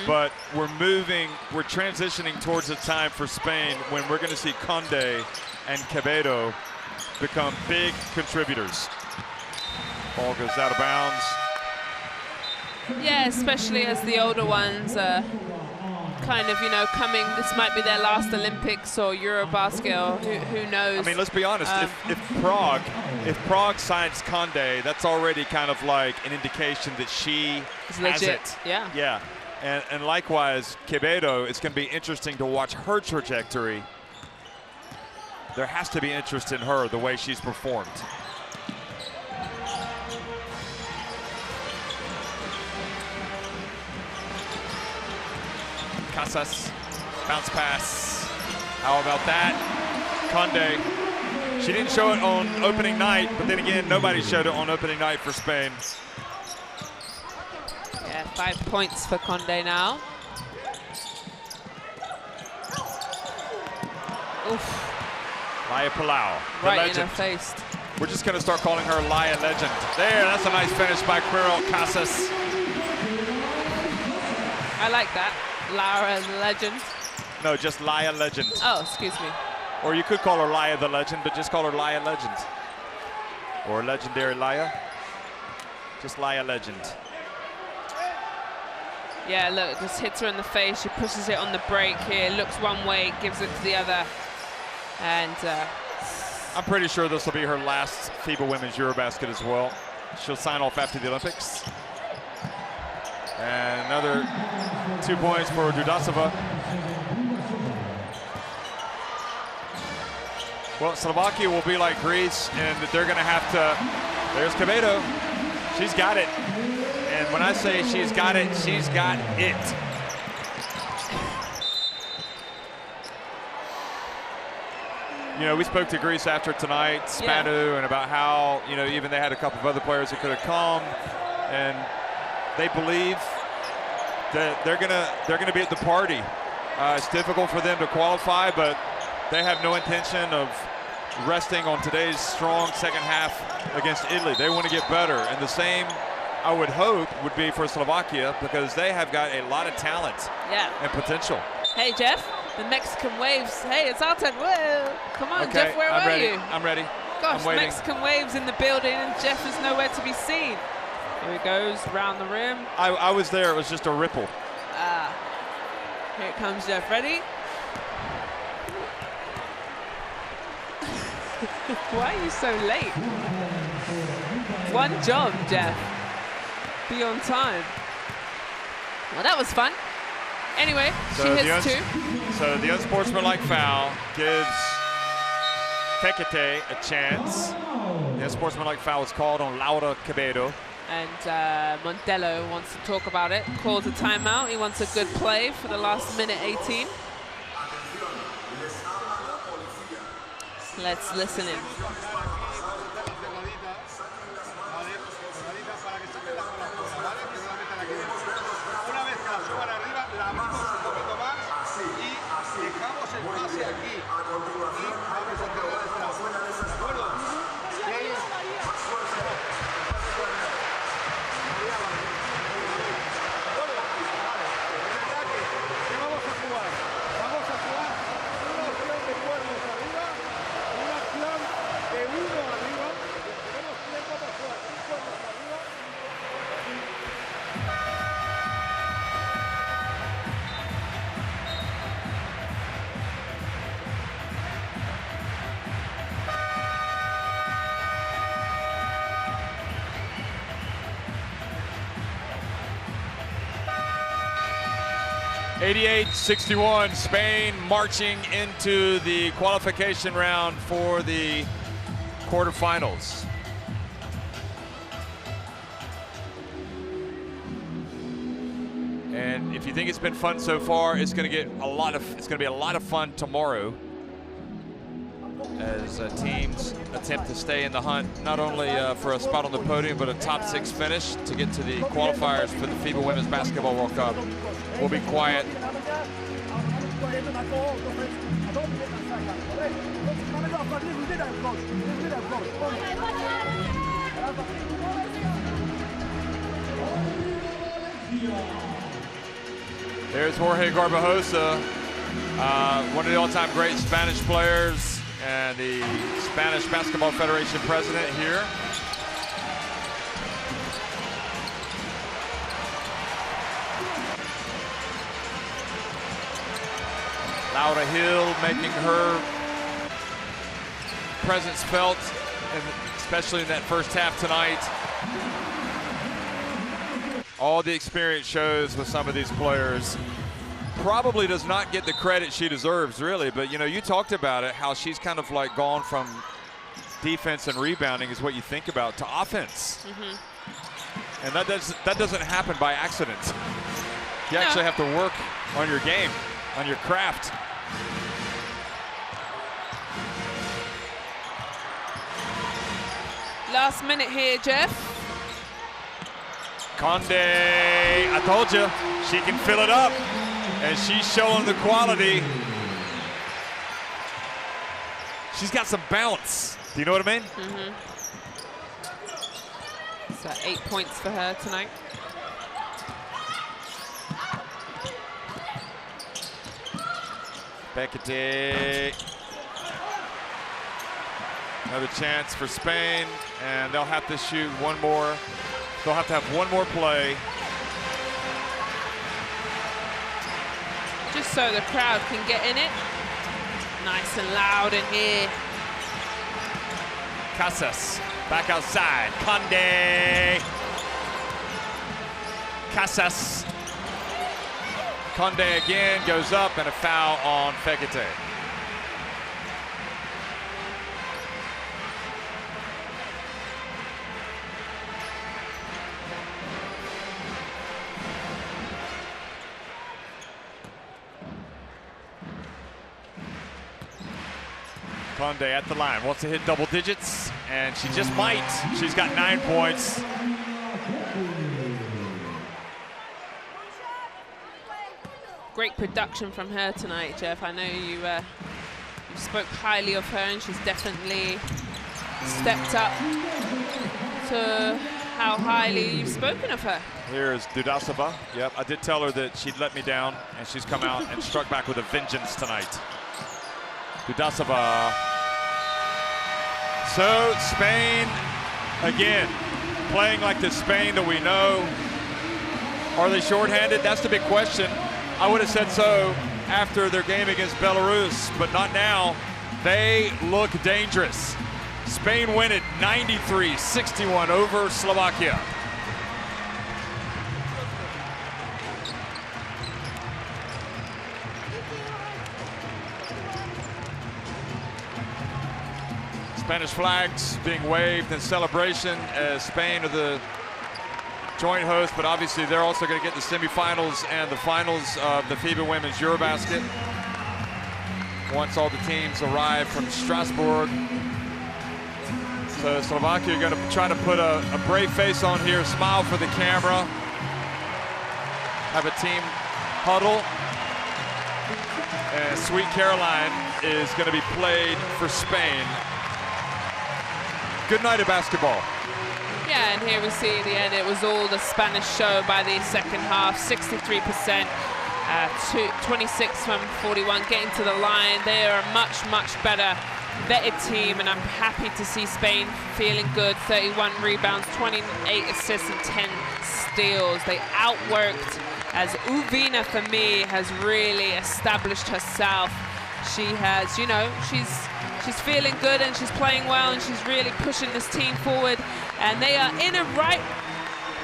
but we're transitioning towards a time for Spain when we're going to see Conde and Quevedo become big contributors. Ball goes out of bounds. Yeah, especially as the older ones are kind of, you know, coming. This might be their last Olympics or EuroBasket, or who knows. I mean, let's be honest. If Prague signs Conde, that's already kind of like an indication that she it's has legit. it. Yeah. Yeah. And likewise, Quevedo, it's going to be interesting to watch her trajectory. There has to be interest in her, the way she's performed. Casas, bounce pass. How about that? Conde. She didn't show it on opening night, but then again, nobody showed it on opening night for Spain. Yeah, 5 points for Conde now. Oof. Laia Palau, the Right legend. in her face. We're just going to start calling her Laia Legend. There, that's a nice finish by Quirrell Casas. I like that. Lara the Legend. No, just Laia Legend. Oh, excuse me. Or you could call her Laia the Legend, but just call her Laia Legend. Or Legendary Laia. Just Laia Legend. Yeah, look, just hits her in the face. She pushes it on the break here. Looks one way, gives it to the other. And I'm pretty sure this will be her last FIBA Women's EuroBasket as well. She'll sign off after the Olympics. And another 2 points for Dudasova. Well, Slovakia will be like Greece, and they're going to have to. There's Quevedo. She's got it. And when I say she's got it, she's got it. You know, we spoke to Greece after tonight, Spanu, and about how, you know, even they had a couple of other players that could have come, and they believe that they're gonna be at the party. It's difficult for them to qualify, but they have no intention of resting on today's strong second half against Italy. They want to get better, and the same, I would hope, would be for Slovakia, because they have got a lot of talent and potential. Hey, Jeff, the Mexican waves. Hey, it's our turn. Whoa. Come on, Okay, Jeff, where I'm were ready. you? I'm ready. Gosh, I'm waiting. Mexican waves in the building, and Jeff is nowhere to be seen. Here he goes, round the rim. I was there. It was just a ripple. Here it comes, Jeff. Ready? Why are you so late? One job, Jeff. Be on time. Well, that was fun. Anyway, So she hits two. So the unsportsmanlike foul gives Fekete a chance. The unsportsmanlike foul was called on Laura Quevedo. And Mondello wants to talk about it. Calls a timeout. He wants a good play for the last minute 18. Let's listen in. (88-61), Spain marching into the qualification round for the quarterfinals. And if you think it's been fun so far, it's going to be a lot of fun tomorrow as teams attempt to stay in the hunt, not only for a spot on the podium, but a top 6 finish to get to the qualifiers for the FIBA Women's Basketball World Cup. We'll be quiet. There's Jorge Garbajosa, one of the all-time great Spanish players and the Spanish Basketball Federation president here. Laura Hill making her presence felt, and especially in that first half tonight. All the experience shows with some of these players. Probably does not get the credit she deserves, really, but you know, you talked about it, how she's kind of like gone from defense and rebounding is what you think about to offense. And that doesn't happen by accident. You actually have to work on your game, on your craft. Last minute here, Jeff. Conde, I told you, she can fill it up, and she's showing the quality. She's got some bounce. Do you know what I mean? So 8 points for her tonight. Fekete. Another chance for Spain, and they'll have to shoot one more. They'll have to have one more play. Just so the crowd can get in it. Nice and loud in here. Casas back outside. Conde. Casas. Conde again goes up, and a foul on Fekete. Conde at the line, wants to hit double digits, and she just might. She's got 9 points. Great production from her tonight, Jeff. I know you spoke highly of her, and she's definitely stepped up to how highly you've spoken of her. Here's Dudasova. Yep, I did tell her that she'd let me down, and she's come out and struck back with a vengeance tonight. Dudasova. So Spain, again, playing like the Spain that we know. Are they shorthanded? That's the big question. I would have said so after their game against Belarus, but not now. They look dangerous. Spain win it 93-61 over Slovakia. Spanish flags being waved in celebration as Spain are the joint host, but obviously they're also going to get the semifinals and the finals of the FIBA Women's EuroBasket once all the teams arrive from Strasbourg. So Slovakia are going to try to put a brave face on here, smile for the camera, have a team huddle. And Sweet Caroline is going to be played for Spain. Good night of basketball. Yeah, and here we see at the end, it was all the Spanish show by the second half, 63%, 26 from 41, getting to the line. They are a much, much better vetted team, and I'm happy to see Spain feeling good. 31 rebounds, 28 assists, and 10 steals. They outworked, as Uvina, for me, has really established herself. She has, you know, she's feeling good, and she's playing well, and she's really pushing this team forward, and they are in a right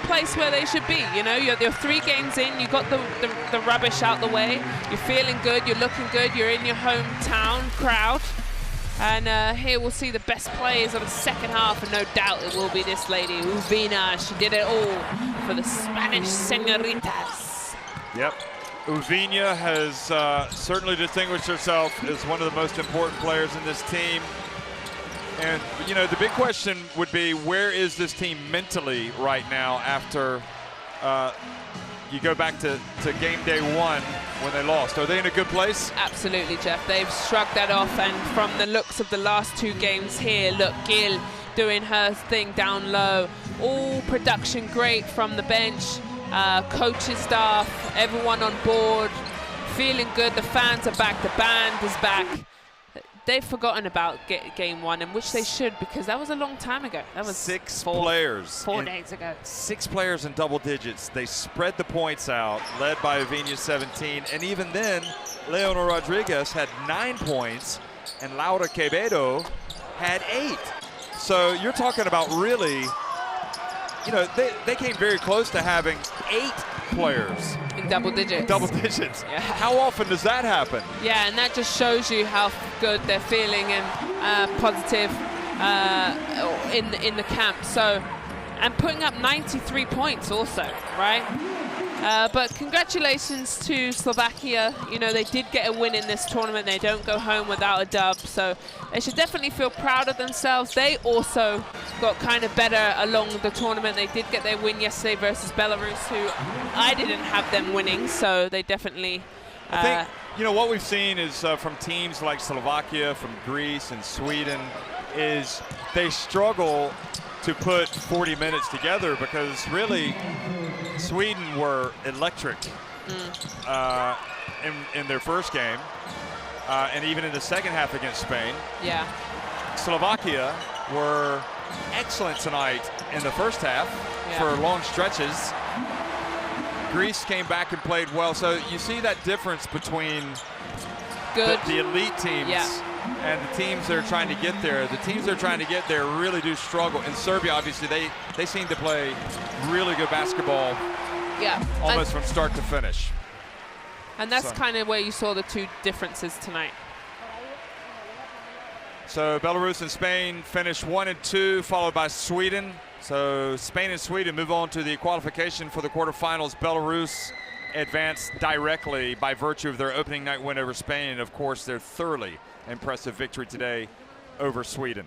place where they should be. You know, you're 3 games in, you got the rubbish out the way, you're feeling good, you're looking good, you're in your hometown crowd, and here we'll see the best players of the second half, and no doubt it will be this lady, Uvina. She did it all for the Spanish señoritas. Yep. Uvina has certainly distinguished herself as one of the most important players in this team. And, you know, the big question would be, where is this team mentally right now after you go back to game day 1 when they lost? Are they in a good place? Absolutely, Jeff. They've shrugged that off, and from the looks of the last 2 games here, look, Gil doing her thing down low. All production great from the bench. Coaching staff, everyone on board, feeling good. The fans are back, the band is back. They've forgotten about game 1, and which they should, because that was a long time ago. That was 6 4 players. 4 days ago. 6 players in double digits. They spread the points out, led by Uvina 17, and even then, Leona Rodriguez had 9 points, and Laura Quevedo had 8. So you're talking about really, you know, they came very close to having 8 players. In double digits. Double digits. Yeah. How often does that happen? Yeah, and that just shows you how good they're feeling and positive in the camp. So, and putting up 93 points also, right? But congratulations to Slovakia. You know, they did get a win in this tournament. They don't go home without a dub, so they should definitely feel proud of themselves. They also got kind of better along the tournament. They did get their win yesterday versus Belarus, who I didn't have them winning, so they definitely... I think, you know, what we've seen is from teams like Slovakia, from Greece and Sweden, is they struggle to put 40 minutes together, because really Sweden were electric in their first game, and even in the second half against Spain. Yeah. Slovakia were excellent tonight in the first half for long stretches. Greece came back and played well. So you see that difference between the elite teams And the teams that are trying to get there, really do struggle. In Serbia, obviously, they seem to play really good basketball. Yeah. Almost from start to finish. And that's kind of where you saw the two differences tonight. So Belarus and Spain finish 1 and 2, followed by Sweden. So Spain and Sweden move on to the qualification for the quarterfinals. Belarus advanced directly by virtue of their opening night win over Spain, and of course their thoroughly impressive victory today over Sweden.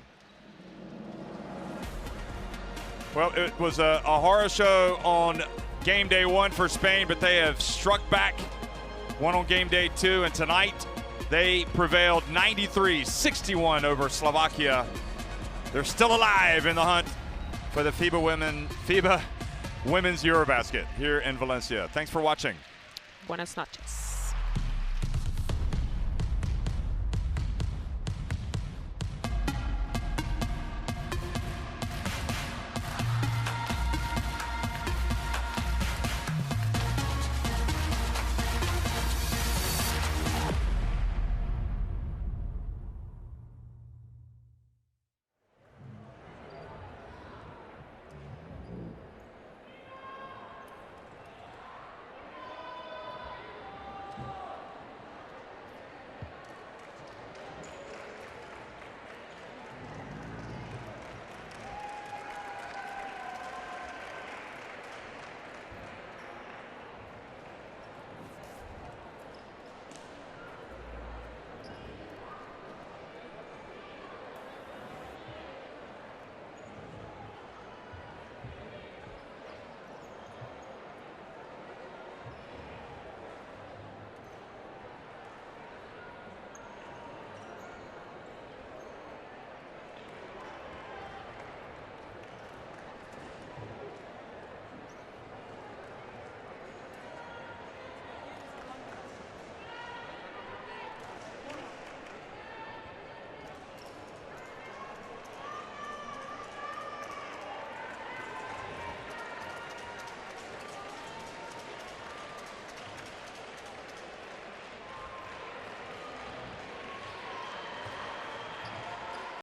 Well, it was a horror show on game day 1 for Spain, but they have struck back, won on game day 2, and tonight they prevailed 93-61 over Slovakia. They're still alive in the hunt for the FIBA Women's EuroBasket here in Valencia. Thanks for watching. Buenas noches.